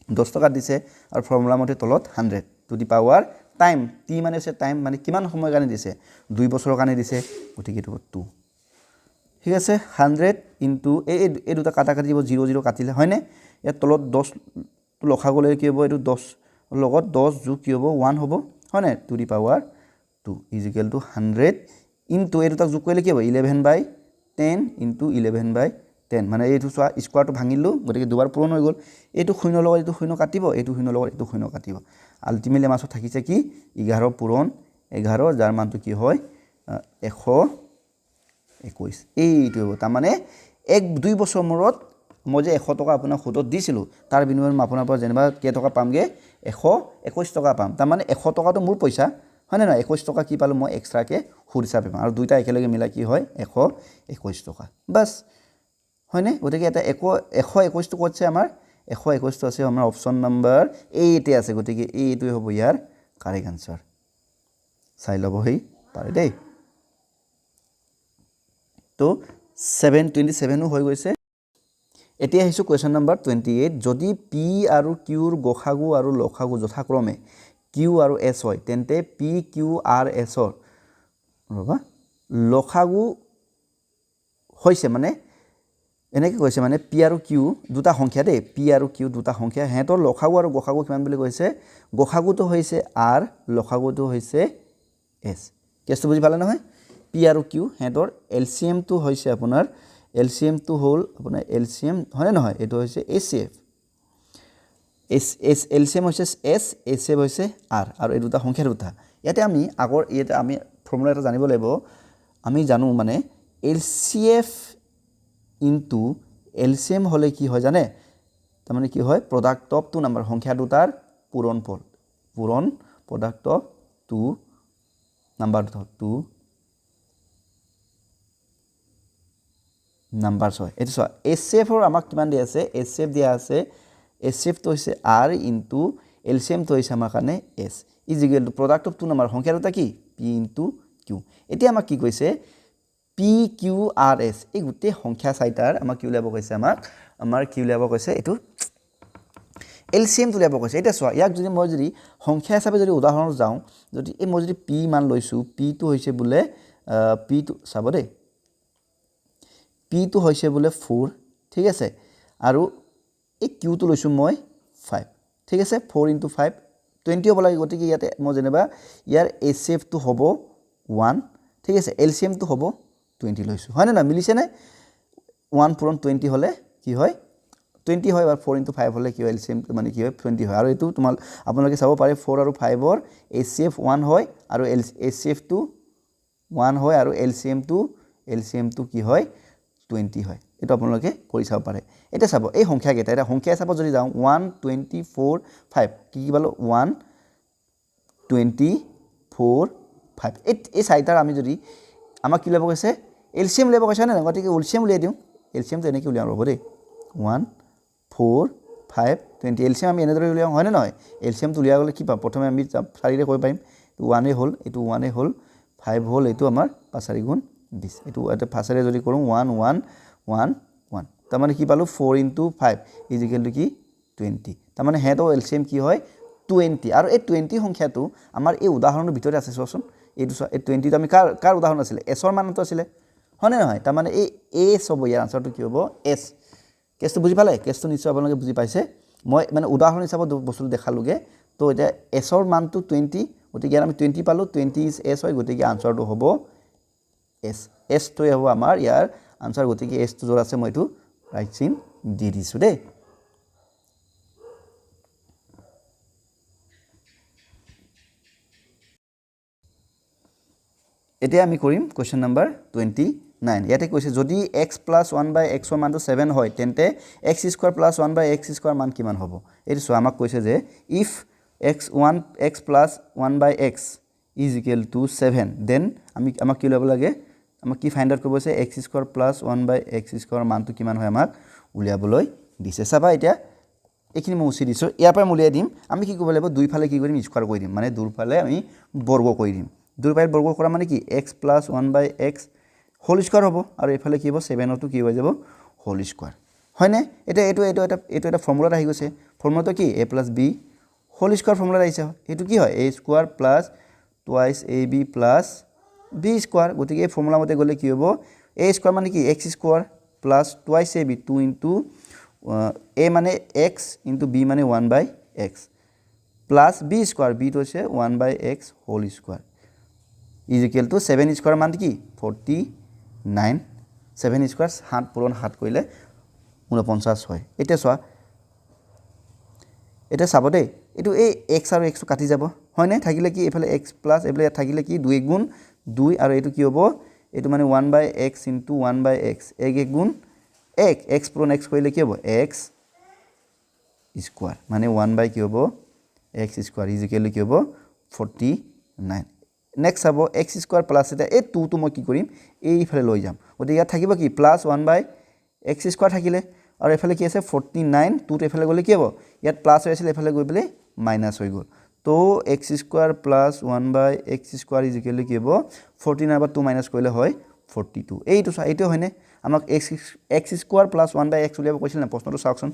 10 টকা দিছে আৰু ফৰ্মুলা মতে তলত 100 to the power time t মানে হৈছে টাইম মানে কিমান সময় কাৰণে দিছে 2 বছৰৰ কাৰণে দিছে গতিকে এটো 2 ঠিক আছে 100 ইনটু এই দুটা কাটা কাটি দিব 0 0 কাটিলে হয় নে ইয়াত তলত 10 তো লখা গলে কি হ'ব এটো 10 লগত 10 যোগ কি হ'ব 1 হ'ব হয় নে to the power 2 is equal two 100 into এই দুটা যোগ কৰিলে কি হ'ব 11/10 ইনটু 11/10 মানে এইটো চোৱা স্কয়াৰটো ভাঙিলো গতিকে দুবাৰ পূৰণ হৈ গ'ল এইটো শূন্য লগত এইটো শূন্য কাটিব এইটো শূন্য লগত এইটো শূন্য কাটিব আলটিমেটলি মাছত থাকিছে কি 11 পূৰণ 11 যাৰ মানটো কি হয় 121 এইটো তাৰ মানে 1-2 বছৰ মূৰত মই যে 100 টকা আপোনাক সুদত দিছিলো তাৰ বিনিময়ত আপোনাৰ পৰা যেনিবা কে টকা পামগে 121 টকা পাম তাৰ মানে 100 টকাটো মোৰ পইচা হয় না 21 টকা কি পালো মই এক্সট্ৰাকে সুদ হিচাপে পাম আৰু দুইটা একেলগে মিলাই কি হয় 121 টকা বাস হয়নে গতিকে এটা 121টো ক'ত আছে আমাৰ 121টো আছে আমাৰ অপচন নাম্বাৰ এতে আছে গতিকে এইটোৱে হ'ব ইয়াৰ কাৰেক্ট আনসাৰ চাই ল'ব হেই পাৰে দেই তো 727 হৈ গৈছে এতিয়া আহিছো কোৱেশ্চন নাম্বাৰ 28 যদি p আৰু q ৰ গসাগু আৰু লসাগু যথাক্ৰমে q আৰু s হয় তেন্তে p q r s ৰ ৰবা লসাগু হৈছে মানে এনেকৈ কৈছে মানে p আৰু q দুটা সংখ্যা দেই p আৰু q দুটা সংখ্যা হেতৰ লসাগু আৰু গসাগু কিমান বুলি কৈছে গসাগুটো হৈছে r লসাগুটো হৈছে s কেছটো বুজি পালে নহয় p আৰু q হেতৰ LCM টো হৈছে আপোনাৰ LCM টো হ'ল আপোনাৰ LCM হয় নহয় এটো হৈছে HCF LCM হৈছে s HCF হৈছে r আৰু এই দুটা সংখ্যা দুটা ইয়াতে আমি আগৰ ইয়াতে আমি ফৰ্মুলা এটা জানিব লাগিব আমি জানো মানে LCF into LCM হলে কি হয় জানে তাৰ মানে কি হয় প্ৰডাক্ট অফ টু নাম্বাৰ সংখ্যা দুটাৰ পূৰণফল পূৰণ product of two number two number হয় এটো চোৱা HCF ৰ আমাক কিমান দিয়া আছে HCF দিয়া আছে HCF তো হৈছে r into LCM তো হৈছে আমাৰ কাৰণে s is equal to product of two number সংখ্যা দুটা কি p into q এতিয়া আমাক কি কৈছে p q r s এই গুটে সংখ্যা চাইটাৰ আমাক কি উলিয়াব কৈছে আমাৰ কি উলিয়াব কৈছে এটো LCM তো উলিয়াব কৈছে এটা চোৱা ইয়াক যদি মই যদি সংখ্যা হিচাপে যদি উদাহৰণ যাওঁ যদি এই মই যদি p মান লৈছো p তো হৈছে বুলে p তো চাব দেই p তো হৈছে বুলে 4 ঠিক আছে আৰু এই q তো লৈছো মই 5 ঠিক আছে 4 into 5 20 হ'ব লাগে গতিকে ইয়াতে মই যেনেবা ইয়াৰ HCF তো হ'ব 1 ঠিক আছে LCM তো হ'ব 20 লৈছো হয় না মিলিছে না 1 পূৰণ 20 হলে কি হয় 20 হয় আৰু 4 into 5 হলে কি হয় LCM মানে কি হয় 20 হয় আৰু এটো তোমাল আপোনালোকে চাব পাৰে 4 আৰু 5 ৰ HCF 1 হয় আৰু HCF তো 1 হয় আৰু LCM তো কি হয় 20 হয় এটো আপোনালোকে কৰি চাব পাৰে এটা চাব এই সংখ্যা কেইটা এটা সংখ্যা হিচাপত যদি যাওঁ 1 24 5 কি পালো 1 24 5 এই চাইটাৰ আমি যদি আমাক কি ল'ব কৈছে LCM ল'ব কৈছে না গতিকে LCM উলিয়াই দিওঁ LCM তো এনেকৈ উলিয়াম ৰব দেই 1 4 5 20 LCM আমি এনেদৰে উলিয়াম হয় না নহয় LCM তো উলিয়া গলে কি পাম প্ৰথমে আমি 4 ৰে কৈ পাইম 1 এ হ'ল এটো 1 এ হ'ল 5 হ'ল এটো আমাৰ 5 4 গুণ 20 এটো এটা 5 ৰে যদি কৰো 1 1 1 1 তাৰ মানে কি পালো 4 into 5 ইজ ইকুৱেল টু কি 20 তাৰ মানে হেটো LCM কি হয় 20 আৰু এই 20 সংখ্যাটো আমাৰ এই উদাহৰণৰ ভিতৰত আছে চোৱাচোন এইটো এই 20 টো আমি কাৰ উদাহৰণ আছিল s ৰ মানটো আছিল হয়নে নহয় তাৰ মানে এই s হ'ব ইয়াৰ আনসাৰটো কি হ'ব s কেছটো বুজি পালে কেছটো নিশ্চয় আপোনালোকে বুজি পাইছে মই মানে উদাহৰণ হিচাপত বস্তু দেখালোগে তো এটা s ৰ মানটো 20 গতিকে আমি 20 পালো 20 is s হয় গতিকে আনসাৰটো হ'ব s তো হ'ব আমাৰ ইয়াৰ আনসাৰ গতিকে s তো জৰ আছে মই এটো ৰাইট চিন দি দিছো দেই এতিয়া আমি কৰিম কোৱেশ্চন নাম্বাৰ 29 ইয়াতে কৈছে যদি x + 1 / x ৰ মানটো 7 হয় তেন্তে x² + 1 / x² মান কিমান হ'ব এটো সো আমাক কৈছে যে if x + 1 / x = 7 then আমি আমাক কি ল'ব লাগে আমাক কি ফাইন্ড আউট কৰিব আছে x² + 1 / x² মানটো কিমান হয় আমাক উলিয়াবলৈ দিছে চাবা এতিয়া এখিনি মই উচি দিছো ইয়াৰ পৰা উলিয়াই দিম আমি কি কৰিব লাগিব দুই ফালে কি কৰিম স্কয়াৰ কৰি দিম মানে দুৰফালে আমি বৰ্গ কৰি দিম দুৰফালে বৰ্গ কৰা মানে কি x + 1 / x হোল স্কয়াৰ হ'ব আৰু এফালে কি হ'ব 7 টো কি হৈ যাব হোল স্কয়াৰ হয়নে এটা ফৰ্মুলা আহি গৈছে ফৰ্মুলাটো কি a + b whole square formula আহিছে এটো কি হয় a² + twice ab + b square গতিকে এই ফৰ্মুলা মতে গলে কি হ'ব a² মানে কি x² + twice ab 2 into a মানে x into b মানে 1/x plus b² b তো আছে 1/x whole square is equal to 7² মান কি 49 7² 7 পূৰণ 7 কৰিলে 49 হয় এটা চোৱা এটা চাব দেই এটো এই x আৰু x কাটি যাব হয় নাই থাকিলে কি এফালে x প্লাস এফালে থাকিলে কি 2 গুণ 2 আৰু এটো কি হ'ব এটো মানে 1/x into 1/x 1 গুণ 1 x পূৰণ x কৰিলে কি হ'ব x স্কয়াৰ মানে 1 কি হ'ব x স্কয়াৰ is equal কি হ'ব 49 নেক্সট হ'ব x² প্লাস এটা এই 2 তো মই কি কৰিম এই ফালে লৈ যাম গতি ইয়াত থাকিব কি প্লাস 1/x x স্কোৱাৰ থাকিলে আৰু এফালে কি আছে 49 2 এফালে গ'লে কি হ'ব ইয়াত প্লাছ হৈ আছিল এফালে গৈ পেলাই মাইনাছ হৈ গ'ল তো x square plus 1/x square is equal two কি হ'ব 49 বা 2 মাইনাছ কৰিলে হয় 42 এইটো এইটো হয়নে আমাক x স্কোৱাৰ প্লাছ 1/x উলিয়াব কৈছিল না প্ৰশ্নটো চাওকচোন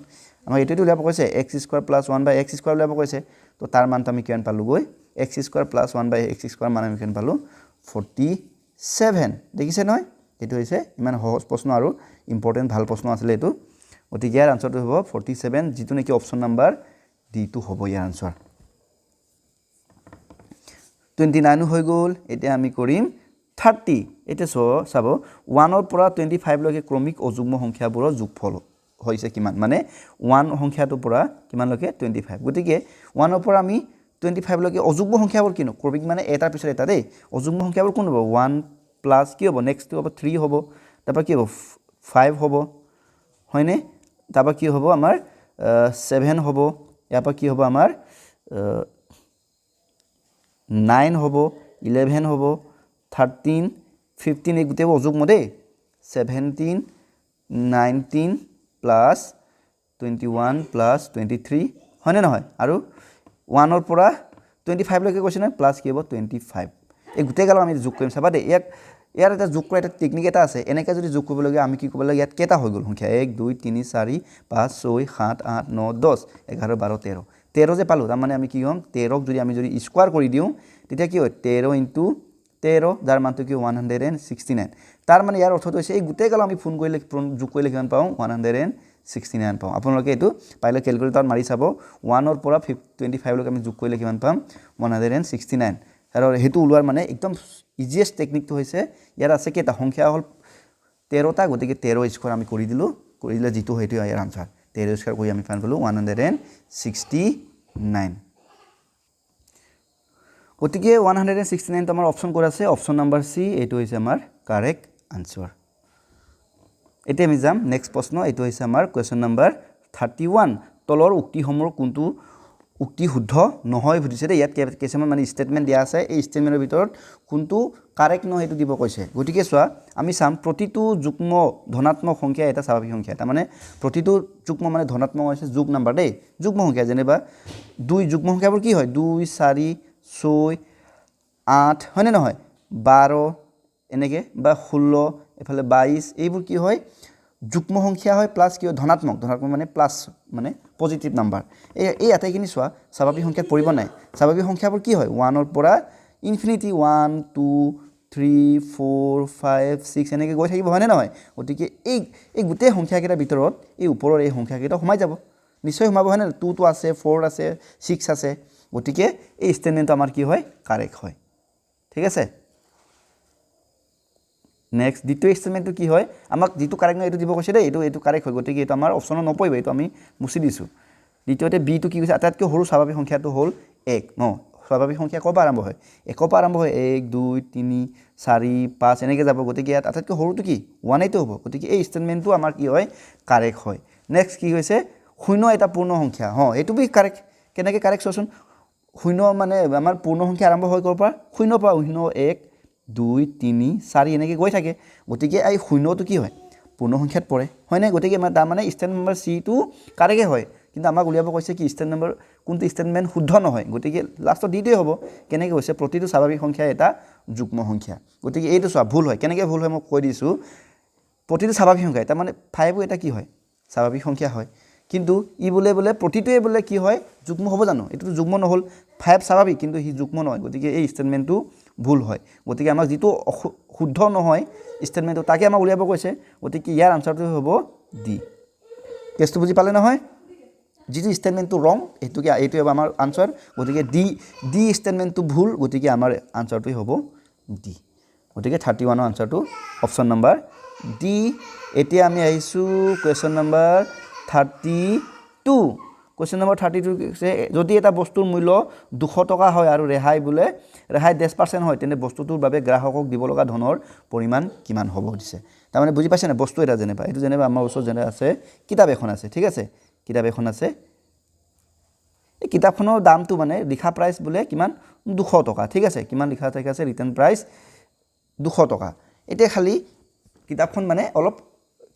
আমাক এইটোৱেই উলিয়াব কৈছে x square plus 1/x square উলিয়াব কৈছে তো তাৰ মানটো আমি কিমান পালোগৈ x square plus 1/x square মান আমি কিমান পালোঁ 47 দেখিছে নহয় এইটো হৈছে ইমান সহজ প্ৰশ্ন আৰু ইম্পৰ্টেণ্ট ভাল প্ৰশ্ন আছিলে এইটো গতিকে ইয়াৰ আনসাৰটো হ'ব 47 যিটো নেকি অপশ্যন নাম্বাৰ ডি টো হ'ব ইয়াৰ আনসাৰ 29 হৈ গ'ল এতিয়া আমি কৰিম 30 এটা চাব 1 ৰ পৰা 25 লৈকে ক্ৰমিক অযুগ্ম সংখ্যাবোৰৰ যোগফল হৈছে কিমান মানে 1 সংখ্যাটোৰ পৰা কিমান লৈকে 25 গতিকে 1 ৰ পৰা আমি 25 লৈকে অযুগ্ম সংখ্যাবোৰ কিনো ক্ৰমিক মানে এটাৰ পিছত এটা দেই অযুগ্ম সংখ্যাবোৰ কোন হ'ব 1 প্লাছ কি হ'ব নেক্সট হ'ব 3 হ'ব তাৰপৰা কি হ'ব 5 হ'ব হয়নে তাৰপৰা কি হ'ব আমাৰ 7 হ'ব ইয়াৰ পৰা কি হ'ব আমাৰ 9 হ'ব 11 হ'ব 13 15 এই গোটেই অযুগ্ম দেই 17 19 প্লাছ 21 প্লাছ 23 হয়নে নহয় আৰু 1 ৰ পৰা 25 লৈকে কৈছে নহয় প্লাছ কি হ'ব 25 এই গোটেই গাল আমি যোগ কৰিম চাবা দেই ইয়াৰ এটা যোগ কৰা এটা টেকনিক এটা আছে এনেকৈ যদি যোগ কৰিবলগীয়া আমি কি কৰিব লাগে ইয়াত কেইটা হৈ গ'ল সংখ্যা 1 2 3 4 5 6 7 8 9 10 11 12 13 13 যে পালোঁ তাৰমানে আমি কি হ'ম 13ক যদি আমি যদি স্কোৱাৰ কৰি দিওঁ তেতিয়া কি হয় 13 ইনটু 13 যাৰ মানটো কি 169 তাৰ মানে ইয়াৰ অৰ্থটো হৈছে এই গোটেই গাল আমি ফোন কৰিলে যোগ কৰিলে কিমান পাওঁ 169 পাওঁ আপোনালোকে এইটো পাৰিলে কেলকুলেটৰত মাৰি চাব 1 ৰ পৰা 25 লৈকে আমি যোগ কৰিলে কিমান পাম 169 আৰু সেইটো ওলোৱাৰ মানে একদম ইজিয়েষ্ট টেকনিকটো হৈছে ইয়াৰ আছে কেইটা সংখ্যা হ'ল 13টা গতিকে 13 স্কোৱাৰ আমি কৰি দিলোঁ যিটো সেইটো ইয়াৰ আনসাৰ 13 স্কোৱাৰ কৰি আমি ফাইন পালোঁ 169 গতিকে 169 টো আমাৰ অপশ্যন ক'ত আছে অপশ্যন নাম্বাৰ চি এইটো হৈছে আমাৰ কাৰেক্ট আনসাৰ এতিয়া আমি যাম নেক্সট প্ৰশ্ন এইটো হৈছে আমাৰ কুৱেশ্যন নাম্বাৰ 31 তলৰ উক্তিসমূহৰ কোনটো উক্তি শুদ্ধ নহয় বুজিছে দেই ইয়াত কিছুমান মানে ষ্টেটমেণ্ট দিয়া আছে এই ষ্টেটমেণ্টৰ ভিতৰত কোনটো কাৰেক্ট নহয় এইটো দিব কৈছে গতিকে চোৱা আমি চাম প্ৰতিটো যুগ্ম ধনাত্মক সংখ্যা এটা স্বাভাৱিক সংখ্যা তাৰমানে প্ৰতিটো যুগ্ম মানে ধনাত্মক হৈছে যোগ নাম্বাৰ দেই যুগ্ম সংখ্যা যেনিবা 2 যুগ্ম সংখ্যাবোৰ কি হয় 2 4 6 8 হয়নে নহয় 12 এনেকৈ বা 16 এফালে 22 এইবোৰ কি হয় যুগ্ম সংখ্যা হয় প্লাছ কি হয় ধনাত্মক মানে প্লাছ মানে পজিটিভ নাম্বাৰ এই আটাইখিনি চোৱা স্বাভাৱিক সংখ্যাত পৰিব নাই স্বাভাৱিক সংখ্যাবোৰ কি হয় 1 ৰ পৰা ইনফিনিটি 1 2 3 4 5 6 এনেকৈ গৈ থাকিব হয়নে নহয় গতিকে এই গোটেই সংখ্যাকেইটাৰ ভিতৰত এই ওপৰৰ এই সংখ্যাকেইটা সোমাই যাব নিশ্চয় সোমাব হয়নে 2 টো আছে 4 আছে 6 আছে গতিকে এই ষ্টেটমেণ্টটো আমাৰ কি হয় কাৰেক্ট হয় ঠিক আছে নেক্সট দ্বিতীয় ষ্টেটমেণ্টটো কি হয় আমাক যিটো কাৰেক্ট নহয় এইটো দিব কৈছে দেই এইটো কাৰেক্ট হয় গতিকে এইটো আমাৰ অপশ্যনত নপৰিব এইটো আমি মুছি দিছোঁ দ্বিতীয়তে বিটো কি কৈছে আটাইতকৈ সৰু স্বাভাৱিক সংখ্যাটো হ'ল 1 ন স্বাভাৱিক সংখ্যা ক'ৰ পৰা আৰম্ভ হয় 1 ৰ পৰা আৰম্ভ হয় 1 2 3 4 5 এনেকৈ যাব গতিকে ইয়াত আটাইতকৈ সৰুটো কি 1 এইটো হ'ব গতিকে এই ষ্টেটমেণ্টটো আমাৰ কি হয় কাৰেক্ট হয় নেক্সট কি কৈছে 0 এটা পূৰ্ণ সংখ্যা এইটো বি কাৰেক্ট কেনেকৈ কাৰেক্ট চোৱাচোন 0 মানে আমাৰ পূৰ্ণ সংখ্যা আৰম্ভ হয় ক'ৰ পৰা 0 পৰা 0 1 2 3 4 এনেকৈ গৈ থাকে গতিকে এই 0টো কি হয় পূৰ্ণ সংখ্যাত পৰে হয়নে গতিকে তাৰ মানে ষ্টেটমেণ্ট নম্বৰ চিটো কাৰেক্টে হয় কিন্তু আমাক উলিয়াব কৈছে কি ষ্টেটমেণ্ট নম্বৰ কোনটো ষ্টেটমেণ্ট শুদ্ধ নহয় গতিকে লাষ্টত ডিটোৱে হ'ব কেনেকৈ হৈছে প্ৰতিটো স্বাভাৱিক সংখ্যা এটা যুগ্ম সংখ্যা গতিকে এইটো চোৱা ভুল হয় কেনেকৈ ভুল হয় মই কৈ দিছোঁ প্ৰতিটো স্বাভাৱিক সংখ্যা তাৰমানে 5 এটা কি হয় স্বাভাৱিক সংখ্যা হয় কিন্তু বোলে প্ৰতিটোৱে বোলে কি হয় যুগ্ম হ'ব জানো এইটোতো যুগ্ম নহ'ল 5 স্বাভাৱিক কিন্তু সি যুগ্ম নহয় গতিকে এই ষ্টেটমেণ্টটো ভুল হয় গতিকে আমাক যিটো শুদ্ধ নহয় ষ্টেটমেণ্টটো তাকে আমাক উলিয়াব কৈছে গতিকে ইয়াৰ আনসাৰটো হ'ব ডি কেছটো বুজি পালে নহয় যিটো ষ্টেটমেণ্টটো ৰং এইটোৱে হ'ব আমাৰ আনসাৰ গতিকে ডি ষ্টেটমেণ্টটো ভুল গতিকে আমাৰ আনসাৰটোৱে হ'ব ডি গতিকে 31ৰ আনসাৰটো অপশ্যন নম্বৰ ডি এতিয়া আমি আহিছোঁ কুৱেশ্যন নম্বৰ 32 কুৱেশ্যন নম্বৰ 32 কৈছে যদি এটা বস্তুৰ মূল্য 200 টকা হয় আৰু ৰেহাই 10% হয় তেনে বস্তুটোৰ বাবে গ্ৰাহকক দিব লগা ধনৰ পৰিমাণ কিমান হ'ব দিছে তাৰমানে বুজি পাইছে না বস্তু এটা যেনিবা এইটো যেনিবা আমাৰ ওচৰত যেনে আছে কিতাপ এখন আছে ঠিক আছে কিতাপ এখন আছে এই কিতাপখনৰ দামটো মানে লিখা প্ৰাইচ বোলে কিমান 200 টকা ঠিক আছে কিমান লিখা আছে ৰিটাৰ্ণ প্ৰাইচ 200 টকা এতিয়া খালি কিতাপখন মানে অলপ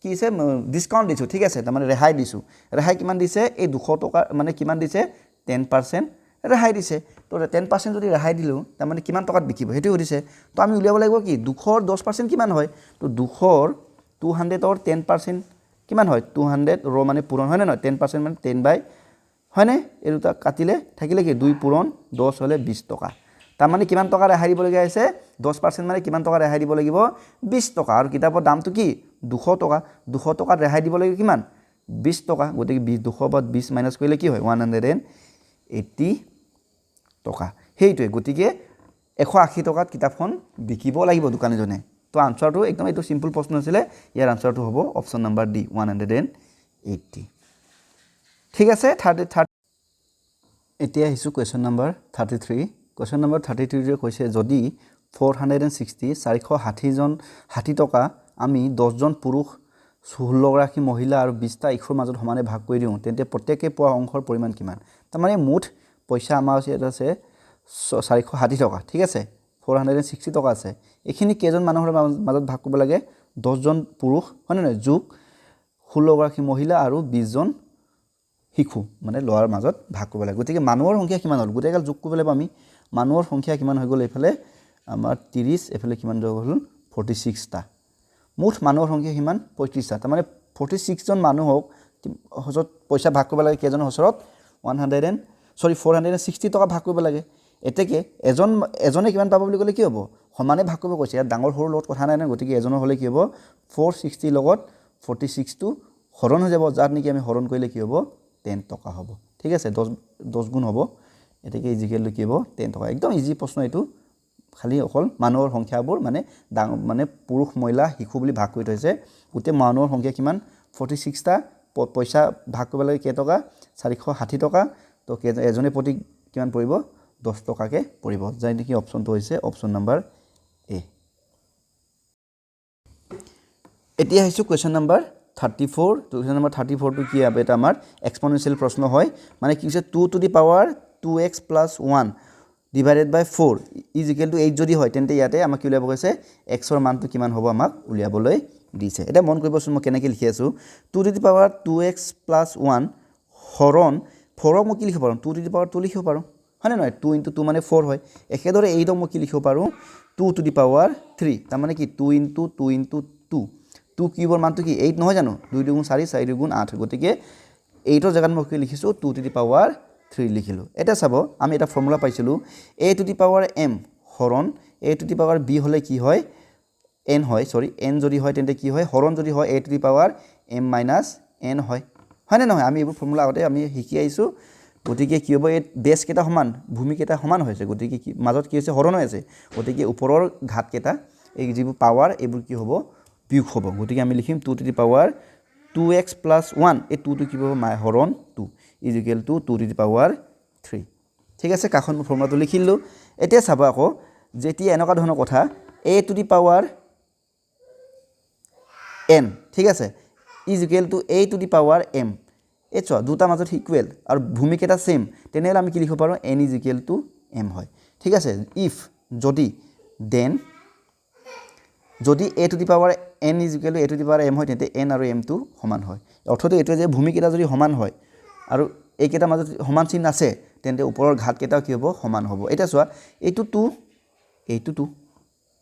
কি দিছে ডিসকাউন্ট দিছোঁ ঠিক আছে তাৰমানে ৰেহাই দিছোঁ ৰেহাই কিমান দিছে এই 200 টকা মানে কিমান দিছে 10% ৰেহাই দিছে তো 10% যদি ৰেহাই দিলোঁ তাৰমানে কিমান টকাত বিকিব সেইটো সুধিছে তো আমি উলিয়াব লাগিব কি 200 10% কিমান হয় তো 200 200 ৰ 10% কিমান হয় 200 ৰ মানে পূৰণ হয় নে নহয় 10% মানে 10 বাই হয়নে এই দুটা কাটিলে থাকিলে কি 2 পূৰণ 10 হলে 20 টকা তাৰমানে কিমান টকা ৰেহাই দিবলগীয়া আছে 10% মানে কিমান টকা ৰেহাই দিব লাগিব 20 টকা আৰু কিতাপৰ দামটো কি 200 টকা 200 টকাত ৰেহাই দিব লাগিব কিমান 20 টকা গতিকে 200 বাদ 20 মাইনাস কৰিলে কি হয় 180 টকা হেইটোৱে গতিকে 180 টকাত কিতাপখন বিকিব লাগিব দোকানীজনে তো আনসাৰটো একদম এইটো সিম্পল প্ৰশ্ন আছিল ইয়াৰ আনসাৰটো হ'ব অপচন নম্বৰ ডি 180 ঠিক আছে 30 এতিয়া আহিছো কোৱেশ্চন নম্বৰ 33 কোৱেশ্চন নম্বৰ 33 ৰে কৈছে যদি 460 460 টকা আমি 10 জন পুৰুষ 16 গৰাকী মহিলা আৰু 20টা ইখৰ মাজত সমানে ভাগ কৰি দিওঁ তেন্তে প্ৰত্যেককে পোৱা অংশৰ পৰিমাণ কিমান তাৰমানে মুঠ পইচা আমাৰ আছে 460 টকা ঠিক আছে 460 টকা আছে এখিনি কেজন মানুহৰ মাজত ভাগ কৰিব লাগে 10 জন পুৰুষ হয় নহয় যোগ 16 গৰাকী মহিলা আৰু 20 জন শিশু মানে লৱাৰ মাজত ভাগ কৰিব লাগে গতিকে মানুহৰ সংখ্যা কিমান হ'ল গোটেইগাল যোগ কৰিব লাগিব আমি মানুহৰ সংখ্যা কিমান হৈ গ'ল এফালে আমাৰ 30 এফালে কিমান হৈ গ'ল 46 টা মুঠ মানুহৰ সংখ্যা কিমান 35 টা মানে 46 জন মানুহক হজত পইচা ভাগ কৰিব লাগে কেজনৰ হচৰত 460 টকা ভাগ কৰিব লাগে এতেকে এজনে কিমান পাব বুলি ক'লে কি হ'ব সমানে ভাগ কৰিব কৈছে ইয়াত ডাঙৰ সৰু লগত কথা নাই না গতিকে এজনৰ হলে কি হ'ব 460 লগত 46 টো হৰণ হৈ যাব যাৰ নেকি আমি হৰণ কৰিলে কি হ'ব 10 টকা হ'ব ঠিক আছে 10 গুণ হ'ব এতেকে ইজিকেল কি হ'ব 10 টকা একদম ইজি প্ৰশ্ন এটো খালি অকল মানুহৰ সংখ্যাবোৰ মানে পুৰুষ মহিলা শিশু বুলি ভাগ কৰি থৈছে গোটে মানুহৰ সংখ্যা কিমান 46 টা পইচা ভাগ কৰিব লাগে কেই টকা 460 টকা তো এজনে প্ৰতি কিমান পৰিব 10 টকাকে পৰিব যাই নেকি অপচনটো হৈছে অপচন নম্বৰ এ এতিয়া আহিছো কোৱেশ্চন নম্বৰ 34 তো কোৱেশ্চন নম্বৰ 34 টো কি আবে এটা আমাৰ এক্সপোনেনশিয়াল প্ৰশ্ন হয় মানে কি হৈছে 2 to the power 2x + 1 divided by 4 is equal to 8 যদি হয় তেন্তে ইয়াতে আমাক কি উলিয়াব কৈছে x ৰ মানটো কিমান হ'ব আমাক উলিয়াবলৈ দিছে এটা মন কৰিবচোন মই কেনেকৈ লিখি আছো 2 টু দি পাৱাৰ 2x + 1 হৰণ 4 ক মই কি লিখিব পাৰো 2 টু দি পাৱাৰ 2 লিখিব পাৰো হয়নে নহয় 2 * 2 মানে 4 হয় একেদৰে 8 ক মই কি লিখিব পাৰো 2 টু দি পাৱাৰ 3 তাৰ মানে কি 2 * 2 * 2 2 কিউবৰ মানটো কি 8 নহয় জানো 2 * 2 = 4 4 * 2 = 8 গতিকে 8 ৰ জাগাত মই কি লিখিছো 2 টু দি পাৱাৰ 3 লিখিলো এটা চাব আমি এটা ফৰ্মুলা পাইছিলো a to the power m হৰণ a to the power b হলে কি হয় n হয় সৰি n যদি হয় তেন্তে কি হয় হৰণ যদি হয় a to the power m - n হয় হয়নে নহয় আমি এই ফৰ্মুলা আগতে আমি শিকি আইছো গতিকে কি হ'ব এই বেস কেটা সমান ভূমি কেটা সমান হৈছে গতিকে কি মাজত কি হৈছে হৰণ হৈ আছে গতিকে ওপৰৰ ঘাত কেটা এই যিবোৰ পাৱাৰ এইবোৰ কি হ'ব বিয়োগ হ'ব গতিকে আমি লিখিম 2 টু দি পাৱাৰ 2x + 1 এই 2 টো কি হ'ব হৰণ 2 is equal to 2 to the power 3 ঠিক আছে কাখন ফৰ্মুলাটো লিখিলো এতিয়া চাবা আকৌ যেতিয়া এনেকা ধৰণৰ কথা a to the power n ঠিক আছে is equal to a to the power m এটো দুটা মাজত ইকুৱেল আৰু ভূমি কেটা সেম তেনেহলে আমি কি লিখিব পাৰো n is equal to m হয় ঠিক আছে if যদি then যদি a to the power n is equal to a to the power m হয় তেন্তে n আৰু m টো সমান হয় অৰ্থটো এটো যে ভূমি কেটা যদি সমান হয় আৰু এই কেটা মাজত সমান চিন আছে তেন্তে ওপৰৰ ঘাত কেটা কি হ'ব সমান হ'ব এটা চোৱা এইটো 2 এইটো 2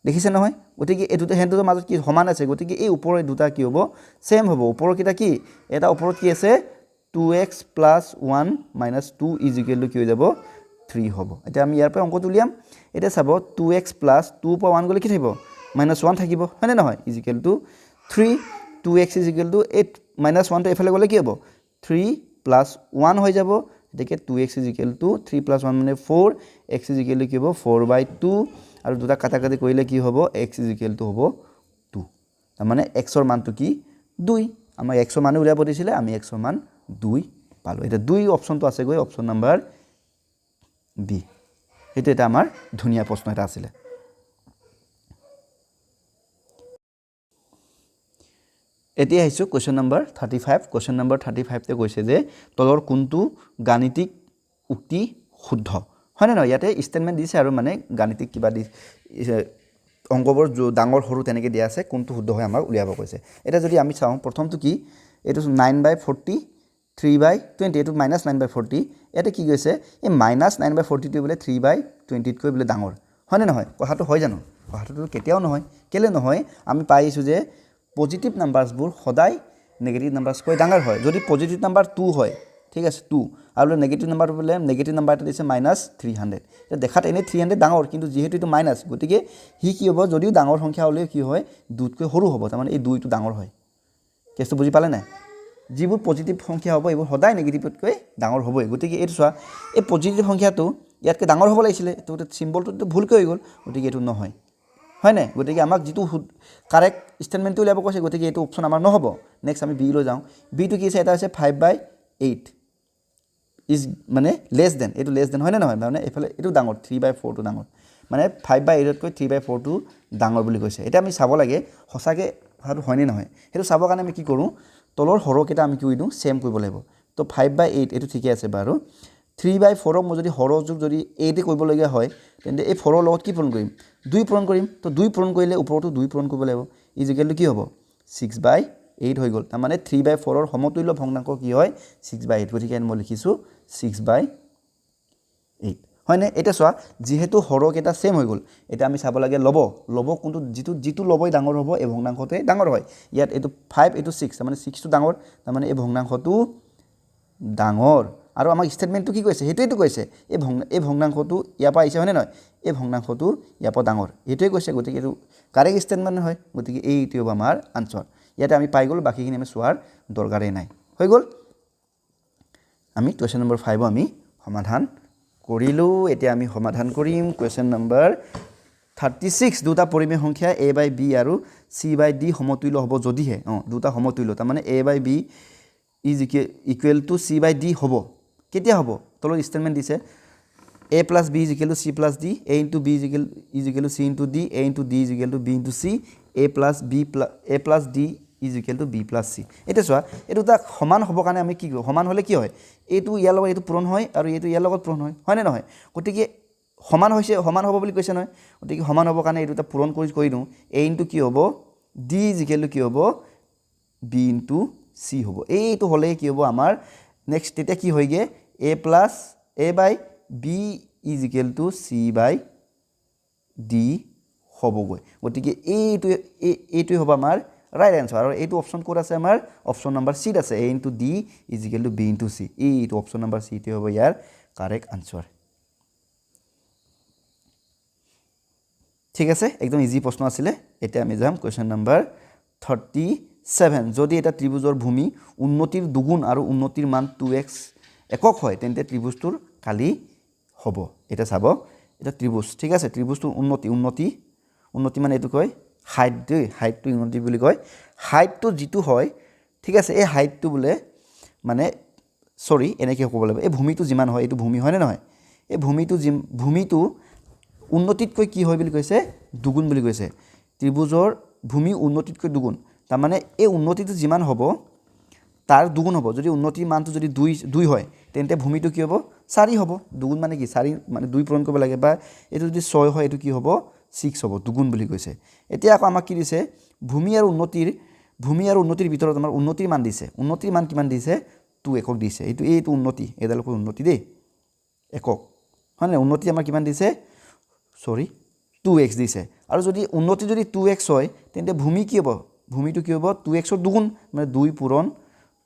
দেখিছে নহয় গতিকে এই দুটা হেনটোৰ মাজত কি সমান আছে গতিকে এই ওপৰৰ দুটা কি হ'ব সেম হ'ব ওপৰৰ কেটা কি এটা ওপৰত কি আছে 2x + 1 - 2 is equal to কি হৈ যাব 3 হ'ব এটা আমি ইয়াৰ পৰা অংকটো উলিয়াম এটা চাব 2x + 2 পৰা 1 গলে কি থাকিব -1 থাকিব হয়নে নহয় is equal to 3 2x is equal to 8 -1 টো এফালে গলে কি হ'ব 3 + 1 হৈ যাব দেখে 2x is equal to 3 + 1 মানে 4 x is equal to কি হ'ব 4/2 আৰু দুটা কাটাকাটি কৰিলে কি হ'ব x is equal to হ'ব 2 তাৰ মানে x ৰ মানটো কি 2 আমাৰ x ৰ মান উলিয়াব দিছিলে আমি x ৰ মান 2 পালো এটা 2 অপচনটো আছে গৈ অপচন নম্বৰ বি এটা আমাৰ ধুনিয়া প্ৰশ্ন এটা আছিল এতিয়া আহিছো কোৱেশ্চন নম্বৰ 35 কোৱেশ্চন নম্বৰ 35 তে কৈছে যে তলৰ কোনটো গাণিতিক উক্তি শুদ্ধ হয়নে নহয় ইয়াতে স্টেটমেন্ট দিছে আৰু মানে গাণিতিক কিবা অংকবোৰ ডাঙৰ সৰু তেনেকৈ দিয়া আছে কোনটো শুদ্ধ হয় আমাক উলিয়াব কৈছে এটা যদি আমি চাওঁ প্ৰথমটো কি এইটো 9/40 3/20 এইটো -9/40 ইয়াতে কি কৈছে এই -9/40 বোলে 3/20 কৈ বোলে ডাঙৰ হয়নে নহয় কথাটো হয় জানো কথাটো কেতিয়াও নহয় কেলে নহয় আমি পাইছো যে পজিটিভ নাম্বাৰছবোৰ সদায় নেগেটিভ নাম্বাৰছকৈ ডাঙৰ হয় যদি পজিটিভ নাম্বাৰ 2 হয় ঠিক আছে 2 আৰু নেগেটিভ নাম্বাৰ বোলে নেগেটিভ নাম্বাৰ এটা দিছে -300 এটা দেখাত এনে 300 ডাঙৰ কিন্তু যেহেতু এটো মাইনাস গতিকে হি কি হ'ব যদিও ডাঙৰ সংখ্যা হলে কি হয় 2তকৈ সৰু হ'ব তাৰ মানে এই 2টো ডাঙৰ হয় কেছটো বুজি পালে নাই যিবোৰ পজিটিভ সংখ্যা হ'ব এইবোৰ সদায় নেগেটিভতকৈ ডাঙৰ হ'বই গতিকে এইটো চোৱা এই পজিটিভ সংখ্যাটো ইয়াতকৈ ডাঙৰ হ'ব লাগিছিলে তো সিম্বলটো ভুলকৈ হৈ গ'ল গতিকে এইটো নহয় হয় নাই গতিকে আমাক যেটো কারেক্ট স্টেটমেন্টটো উলিয়াব কৈছে গতিকে এইটো অপচন আমাৰ নহব নেক্সট আমি বি লৈ যাওঁ বি টো কি আছে এটা আছে 5/8 ইজ মানে লেস দেন এইটো লেস দেন হয় না নহয় মানে এফালে এইটো ডাঙৰ 3/4 টো ডাঙৰ মানে 5/8 তকৈ 3/4 টো ডাঙৰ বুলি কৈছে এটা আমি চাব লাগে হসাকে কথাটো হয় নে নহয় হেতু চাবৰ কাৰণে আমি কি কৰো তলৰ হৰকেটা আমি কি দিওঁ সেম কৰিব লাগিব তো 5/8 এইটো ঠিকে আছে বাৰু 3/4 মই যদি হৰৰ যোগ যদি 8 কৰিব লগা হয় তেন্তে এই 4 ৰ লগত কি পূৰণ কৰিম 2 পূৰণ কৰিম তো 2 পূৰণ কৰিলে ওপৰটো 2 পূৰণ কৰিব লাগিব ইজিক্যাল কি হ'ব 6/8 হৈ গ'ল তাৰ মানে 3/4 ৰ সমতুল্য ভগ্নাংক কি হয় 6/8 গতিকে মই লিখিছো 6/8 হয়নে এটা চোৱা যেহেতু হৰকেটা সেম হৈ গ'ল এটা আমি চাব লাগে লব কোনটো জিতু লবই ডাঙৰ হ'ব এই ভগ্নাংকতে ডাঙৰ হয় ইয়াত এইটো 5 এইটো 6 তাৰ মানে 6 টো ডাঙৰ তাৰ মানে এই ভগ্নাংকটো ডাঙৰ আৰু আমাক স্টেটমেন্টটো কি কৈছে হেতুইটো কৈছে এই ভগ্নাংকটো ইয়াপা আহিছে হয়নে নহয় এই ভগ্নাংকটো ইয়াপা ডাঙৰ এটোই কৈছে গতিকে এটো কাৰেক্ট স্টেটমেন্ট হয় গতিকে এইটো হ'ব আমাৰ আনসাৰ ইয়াতে আমি পাই গ'ল বাকিখিনি আমি সোৱাৰ দৰকাৰে নাই হৈ গ'ল আমি কোৱেশ্চন নম্বৰ 5 আমি সমাধান কৰিলো এতিয়া আমি সমাধান কৰিম কোৱেশ্চন নম্বৰ 36 দুটা পৰিমেয় সংখ্যা a/b আৰু c/d সমতুল্য হ'ব যদিহে দুটা সমতুল্য তাৰ মানে a/b is equal to c/d হ'ব কেতিয়া হ'ব তলৰ স্টেটমেন্ট দিছে a plus b is equal to c plus d a into b is equal to c into d a into d is equal to b into c a plus d is equal to b plus c এটা চোৱা এই দুটা সমান হ'ব কাৰণে আমি কি সমান হলে কি হয় এইটো ইয়াৰ লগত এইটো পূৰণ হয় আৰু এইটো ইয়াৰ লগত পূৰণ হয় নে নহয় গতিকে সমান হৈছে সমান হ'ব বুলি কৈছে নহয় গতিকে সমান হ'ব কাৰণে এই দুটা পূৰণ কৰি দিওঁ a into কি হ'ব d is equal to কি হ'ব b into c হ'ব এইটো হলে কি হ'ব আমাৰ নেক্সট তেতিয়া কি হয়গে a plus a by b is equal to c by d হ'বগৈ গতিকে এইটো হ'ব আমাৰ ৰাইট আনসাৰ আৰু এইটো অপশন কোড আছে আমাৰ অপশন নাম্বার সি আছে a into d is equal to b into c এইটো অপশন নাম্বার সি তে হ'ব ইয়াৰ কাৰেক্ট আনসাৰ ঠিক আছে একদম ইজি প্ৰশ্ন আছিল এটা আমি যাম কোৱেশ্চন নাম্বাৰ 37 যদি এটা ত্ৰিভুজৰ ভূমি উন্নতিৰ দুগুণ আৰু উন্নতিৰ মান 2x একক হয় তেন্তে ত্ৰিভুজটোৰ কালি হ'ব এটা চাব এটা ত্ৰিভুজ ঠিক আছে ত্ৰিভুজটো উন্নতি মানে এটো কয় হাইটটো উন্নতি বুলি কয় হাইটটো যেটো হয় ঠিক আছে এই হাইটটো বলে মানে সৰি এনেকে ক'ব লাগিব এই ভূমিটো যিমান হয় এটো ভূমি হয় নে নহয় এই ভূমিটো উন্নতিতকৈ কি হয় বুলি কৈছে দুগুণ বুলি কৈছে ত্ৰিভুজৰ ভূমি উন্নতিতকৈ দুগুণ তাৰ মানে এই উন্নতিটো যিমান হ'ব তাৰ দুগুণ হ'ব যদি উন্নতিৰ মানটো যদি 2 হয় তেন্তে ভূমিটো কি হ'ব 4 হ'ব দুগুণ মানে কি 4 মানে 2 পূৰণ কৰিব লাগে বা এটো যদি 6 হয় এটো কি হ'ব 6 হ'ব দুগুণ বুলি কৈছে এতিয়া আকৌ আমাক কি দিছে ভূমি আৰু উন্নতিৰ ভিতৰত আমাৰ উন্নতিৰ মান দিছে উন্নতিৰ মান কিমান দিছে 2 একক দিছে এইটো উন্নতি এডালকৈ উন্নতি দেই একক মানে উন্নতি আমাৰ কিমান দিছে সৰি 2x দিছে আৰু যদি উন্নতি যদি 2x হয় তেন্তে ভূমি কি হ'ব ভূমিটো কি হ'ব 2x ৰ দুগুণ মানে 2 পূৰণ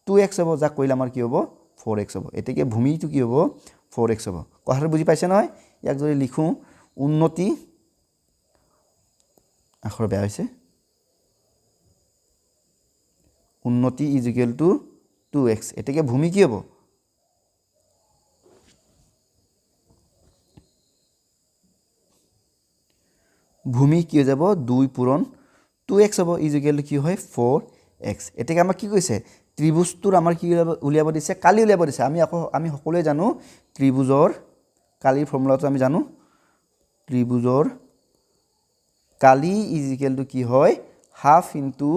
2x হ'ব যা কইলে আমাৰ কি হ'ব 4x হ'ব এতেকে ভূমিটো কি হ'ব 4x হ'ব কথাটো বুজি পাইছে নহয় ইয়াক যদি লিখো উন্নতি আখৰ বেয়া হৈছে উন্নতি is equal to 2x এতেকে ভূমি কি হ'ব ভূমি কি হৈ যাব 2 পূৰণ 2x হ'ব is equal to কি হয় 4x এতেকে আমাক কি কৈছে ত্ৰিভুজটোৰ আমাৰ কি উলিয়াব দিছে কালি উলিয়াব দিছে আমি সকলোৱে জানো ত্ৰিভুজৰ কালিৰ ফৰ্মুলাটো আমি জানো ত্ৰিভুজৰ কালি is equal to কি হয় হাফ ইনটু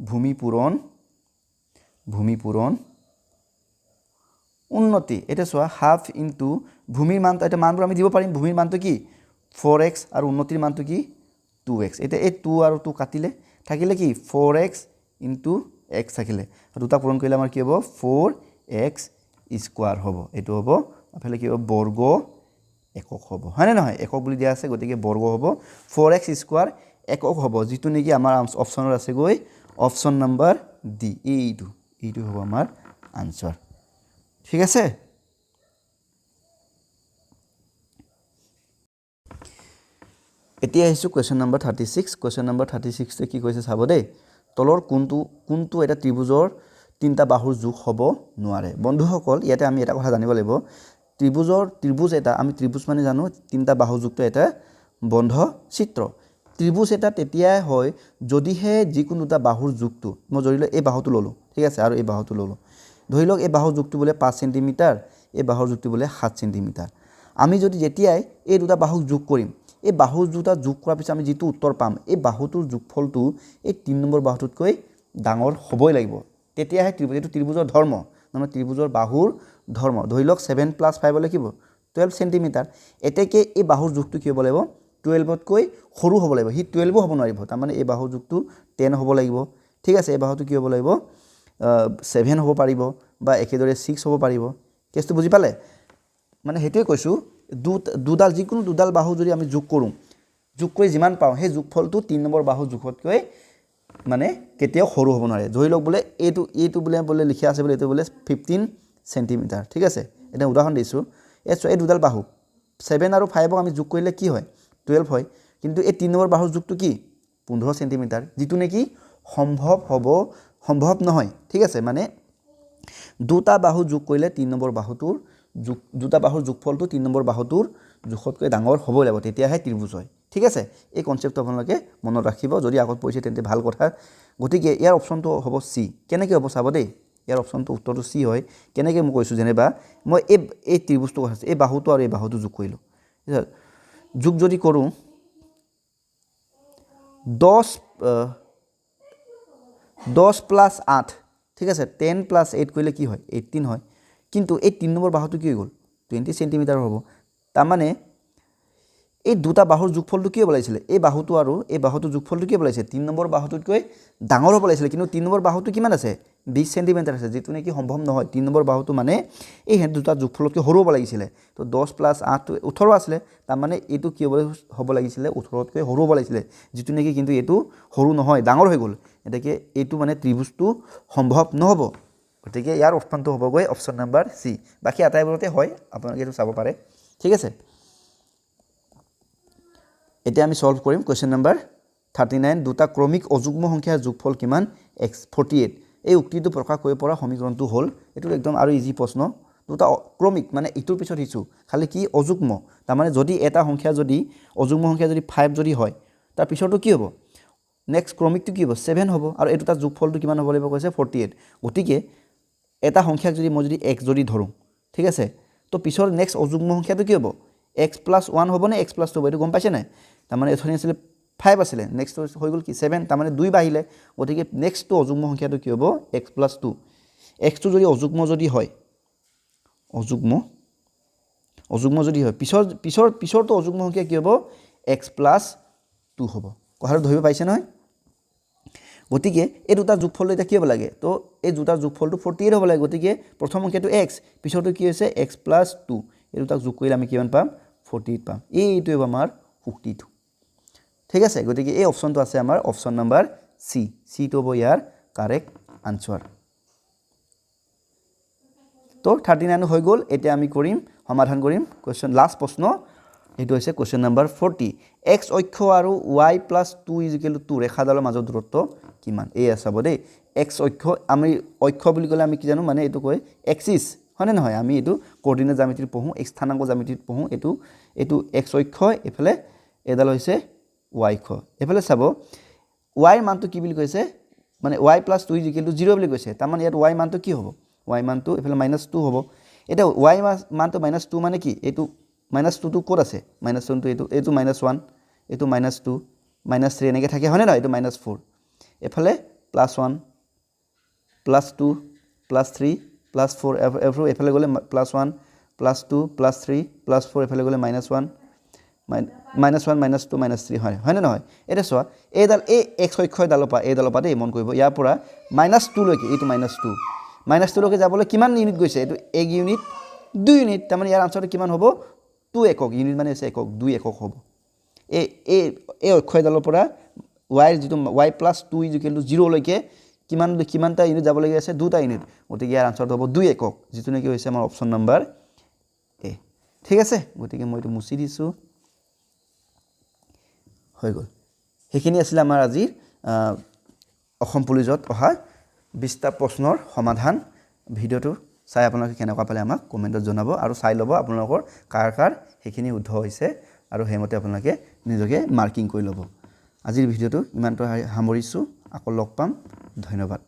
ভূমি পূৰণ উন্নতি এটা চোৱা হাফ ইনটু ভূমিৰ মান এটা মানবোৰ আমি দিব পাৰিম ভূমিৰ মানটো কি 4x আৰু উন্নতিৰ মানটো কি 2x এতিয়া এই 2 আৰু 2 কাটিলে থাকিলে কি 4x ইনটু x থাকিলে দুটা পূৰণ কৰিলে আমাৰ কি হ'ব 4x স্কয়াৰ হ'ব এটো হ'ব আফালে কি হ'ব বৰ্গ একক হ'ব হয়নে নহয় একক বুলি দিয়া আছে গতিকে বৰ্গ হ'ব 4x স্কয়াৰ একক হ'ব যেটো নেকি আমাৰ অপচনৰ আছে গৈ অপচন নাম্বাৰ ডি এইটো হ'ব আমাৰ আনসাৰ ঠিক আছে এতিয়া আহিছো কোৱেশ্চন নম্বৰ 36 কোৱেশ্চন নম্বৰ 36 তে কি কৈছে চাব দেই তলৰ কোনটো এটা ত্ৰিভুজৰ তিনটা বাহুৰ যোগ হ'ব নোৱাৰে বন্ধুসকল ইয়াতে আমি এটা কথা জানিব লাগিব ত্ৰিভুজ এটা আমি ত্ৰিভুজ মানে জানো তিনটা বাহু যুক্ত এটা বন্ধ চিত্ৰ ত্ৰিভুজ এটা তেতিয়াই হয় যদিহে যিকোনো দুটা বাহুৰ যুগটো মই ধৰিলে এই বাহুটো ললো ঠিক আছে আৰু এই বাহুটো ললো ধৰি লওক এই বাহুৰ যুগটো বোলে 5 সেমি এই বাহুৰ যুগটো বোলে 7 সেমি আমি যদি যেতিয়াই এই দুটা বাহুক যোগ কৰিম এই বাহু দুটা যোগ কৰাৰ পিছত আমি যেটো উত্তৰ পাম এই বাহুটোৰ যোগফলটো এই 3 নম্বৰ বাহুটোতকৈ ডাঙৰ হ'বই লাগিব তেতিয়াহে ত্ৰিভুজৰ ধৰ্ম মানে ত্ৰিভুজৰ বাহুৰ ধৰ্ম ধৰি লওক 7 + 5 হলে কি হ'ব 12 সেমি এতেকে এই বাহুৰ যোগটো কি হ'ব লাগিব 12 তকৈ সৰু হ'ব লাগিব হি 12 হ'ব নোৱাৰিব তাৰ মানে এই বাহুৰ যোগটো 10 হ'ব লাগিব ঠিক আছে এই বাহুটো কি হ'ব লাগিব 7 হ'ব পাৰিব বা একেদৰে 6 হ'ব পাৰিব কেছটো বুজি পালে মানে হেতুৱে কৈছো দুডাল যিকোনো দুডাল বাহু যদি আমি যোগ কৰো যোগ কৰি যিমান পাও সেই যোগফলটো 3 নম্বৰ বাহু যোগতকৈ মানে কেতিয়াও সৰু হ'ব নোৱাৰে ধৰি লওক বোলে এইটো বোলে লিখা আছে বোলে এইটো বোলে 15 সেমি ঠিক আছে এটা উদাহৰণ দিছো এই দুডাল বাহু 7 আৰু 5 ক আমি যোগ কৰিলে কি হয় 12 হয় কিন্তু এই 3 নম্বৰ বাহুৰ যোগটো কি 15 সেমি যেটো নেকি সম্ভৱ নহয় ঠিক আছে মানে দুটা বাহু যোগ কৰিলে 3 নম্বৰ বাহুটোৰ দুটা বাহুৰ যোগফলটো 3 নম্বৰ বাহুটোৰ জোখতকৈ ডাঙৰ হ'ব লাগিব তেতিয়াহে ত্ৰিভুজ হয় ঠিক আছে এই কনসেপ্টটো আপোনালোকে মনত ৰাখিব যদি আগত পঢ়িছে তেন্তে ভাল কথা গতিকে ইয়াৰ অপচনটো হ'ব সি কেনেকৈ হ'ব চাব দেই ইয়াৰ অপচনটো উত্তৰটো সি হয় কেনেকৈ মই কৈছো যেনেবা মই এই ত্ৰিভুজটো আছে এই বাহুটো আৰু এই বাহুটো যোগ কৰিলো যোগ যদি কৰো 10 + 8 ঠিক আছে 10 + 8 কৰিলে কি হয় 18 হয় কিন্তু এই 3 নম্বৰ বাহুটো কি হৈ গল 20 সেমি হ'ব তাৰ মানে এই দুটা বাহুৰ যোগফলটো কি হ'ব লাগিছিল এই বাহুটো আৰু এই বাহুটো যোগফলটো কি হ'ব লাগিছিল 3 নম্বৰ বাহুটোতকৈ ডাঙৰ হ'ব লাগিছিল কিন্তু 3 নম্বৰ বাহুটো কিমান আছে 20 সেমি আছে যেটো নেকি সম্ভৱ নহয় 3 নম্বৰ বাহুটো মানে এই দুটা যোগফলতকৈ সৰু হ'ব লাগিছিল তো 10 + 8 18 আছিল তাৰ মানে এইটো কি হ'ব লাগিছিল 18 তকৈ সৰু হ'ব লাগিছিল যেটো নেকি কিন্তু এইটো সৰু নহয় ডাঙৰ হৈ গল এটাকে এইটো মানে ত্ৰিভুজটো সম্ভৱ নহব গতিকে ইয়াৰ অপচনটো হ'ব গৈ অপচন নাম্বাৰ সি বাকি আটাইবোৰতে হয় আপোনালোকে এইটো চাব পাৰে ঠিক আছে এতিয়া আমি সলভ কৰিম কোৱেশ্চন নাম্বাৰ 39 দুটা ক্ৰমিক অযুগ্ম সংখ্যাৰ যোগফল কিমান x 48 এই উক্তিটো প্ৰকাশ কৰিব পৰা সমীকৰণটো হ'ল এটো একদম আৰু ইজি প্ৰশ্ন দুটা ক্ৰমিক মানে ইটোৰ পিছত হিচু খালি কি অযুগ্ম তাৰ মানে যদি এটা সংখ্যা যদি অযুগ্ম সংখ্যা যদি 5 যদি হয় তাৰ পিছৰটো কি হ'ব নেক্সট ক্ৰমিকটো কি হ'ব 7 হ'ব আৰু এটো তাৰ যোগফলটো কিমান হ'ব লাগিব কৈছে 48 গতিকে এটা সংখ্যাক যদি মই যদি x যদি ধৰো ঠিক আছে তো পিছৰ নেক্সট অযুগ্ম সংখ্যাটো কি হ'ব x + 1 হ'ব নে x + 2 হ'ব এটো গম পাইছে নাই তাৰ মানে এথনি আছিল 5 আছিল নেক্সট হৈ গল কি 7 তাৰ মানে 2 বাহিলে গতিকে নেক্সট অযুগ্ম সংখ্যাটো কি হ'ব x + 2 x টো যদি অযুগ্ম যদি হয় অযুগ্ম যদি হয় পিছৰটো অযুগ্ম সংখ্যা কি হ'ব x + 2 হ'ব কথাটো ধৰিব পাইছে নহয় গতিকে এই দুটা যোগফল এটা কি হ'ব লাগে তো এই দুটা যোগফলটো 48 হ'ব লাগে গতিকে প্ৰথম সংখ্যাটো x পিছৰটো কি হৈছে x + 2 এই দুটা যোগ কৰিলে আমি কিমান পাম 48 পাম এইটো হ'ব আমাৰ উক্তিটো ঠিক আছে গতিকে এই অপচনটো আছে আমাৰ অপচন নাম্বাৰ সি টো হ'ব ইয়াৰ কাৰেক্ট আনসাৰ তো 39 হৈ গল এতিয়া আমি কৰিম সমাধান কৰিম কোৱেশ্চন লাষ্ট প্ৰশ্ন এটো হৈছে কোৱেশ্চন নাম্বাৰ 40 x অক্ষ আৰু y + 2 = 2 ৰেখাডালৰ মাজৰ দূৰত্ব কিমান এই আছাব দেই x অক্ষ আমি অক্ষ বুলি কলে আমি কি জানো মানে এটো কয় এক্সিস হয়নে নহয় আমি এটো কোঅৰ্ডিনেট জ্যামিতিত পঢ়ো x স্থানাংক জ্যামিতিত পঢ়ো এটো x অক্ষ এফালে এডাল হৈছে y অক্ষ এফালে চাব y মানটো কি বুলি কৈছে মানে y + 2 = 0 বুলি কৈছে তাৰ মানে ইয়াত y মানটো কি হ'ব y মানটো এফালে -2 হ'ব এটা y মানটো -2 মানে কি এটো -2 টো কোড আছে -1 টো এটো -1 এটো -2 -3 এনেকে থাকে হয়নে নহয় এটো -4 এফালে +1 +2 +3 +4 এফালে গলে +1 +2 +3 +4 এফালে গলে -1 -1 -2 -3 হয় নে নহয় এতিয়া চোৱা এইডাল এই x অক্ষয়ডালৰ পৰা এইডালৰ পৰা দেই মন কৰিব ইয়াৰ পৰা -2 লৈকে এইটো -2 লৈকে যাবলৈ কিমান ইউনিট গৈছে এইটো 1 ইউনিট 2 ইউনিট তাৰমানে ইয়াৰ আনসাৰটো কিমান হ'ব 2 একক ইউনিট মানে হৈছে একক 2 একক হ'ব এই অক্ষয়ডালৰ পৰা y যিটো y + 2 = 0 লৈকে কিমানটা ইউনিট যাব লাগি আছে 2টা ইউনিট গতিকে ইয়াৰ আনসাৰটো হ'ব 2 একক যিটো নেকি হৈছে আমাৰ অপচন নম্বৰ এ ঠিক আছে গতিকে মই এইটো মুছি দিছোঁ হৈ গ'ল সেইখিনি আছিল আমাৰ আজিৰ অসম পুলিচত অহা 20টা প্ৰশ্নৰ সমাধান ভিডিঅ'টো চাই আপোনালোকে কেনেকুৱা পালে আমাক কমেণ্টত জনাব আৰু চাই ল'ব আপোনালোকৰ কাৰ সেইখিনি শুদ্ধ হৈছে আৰু হেমতে আপোনালোকে নিজকে মাৰ্কিং কৰি ল'ব আজিৰ ভিডিঅ'টো ইমানটো সামৰিছোঁ আকৌ লগ পাম ধন্যবাদ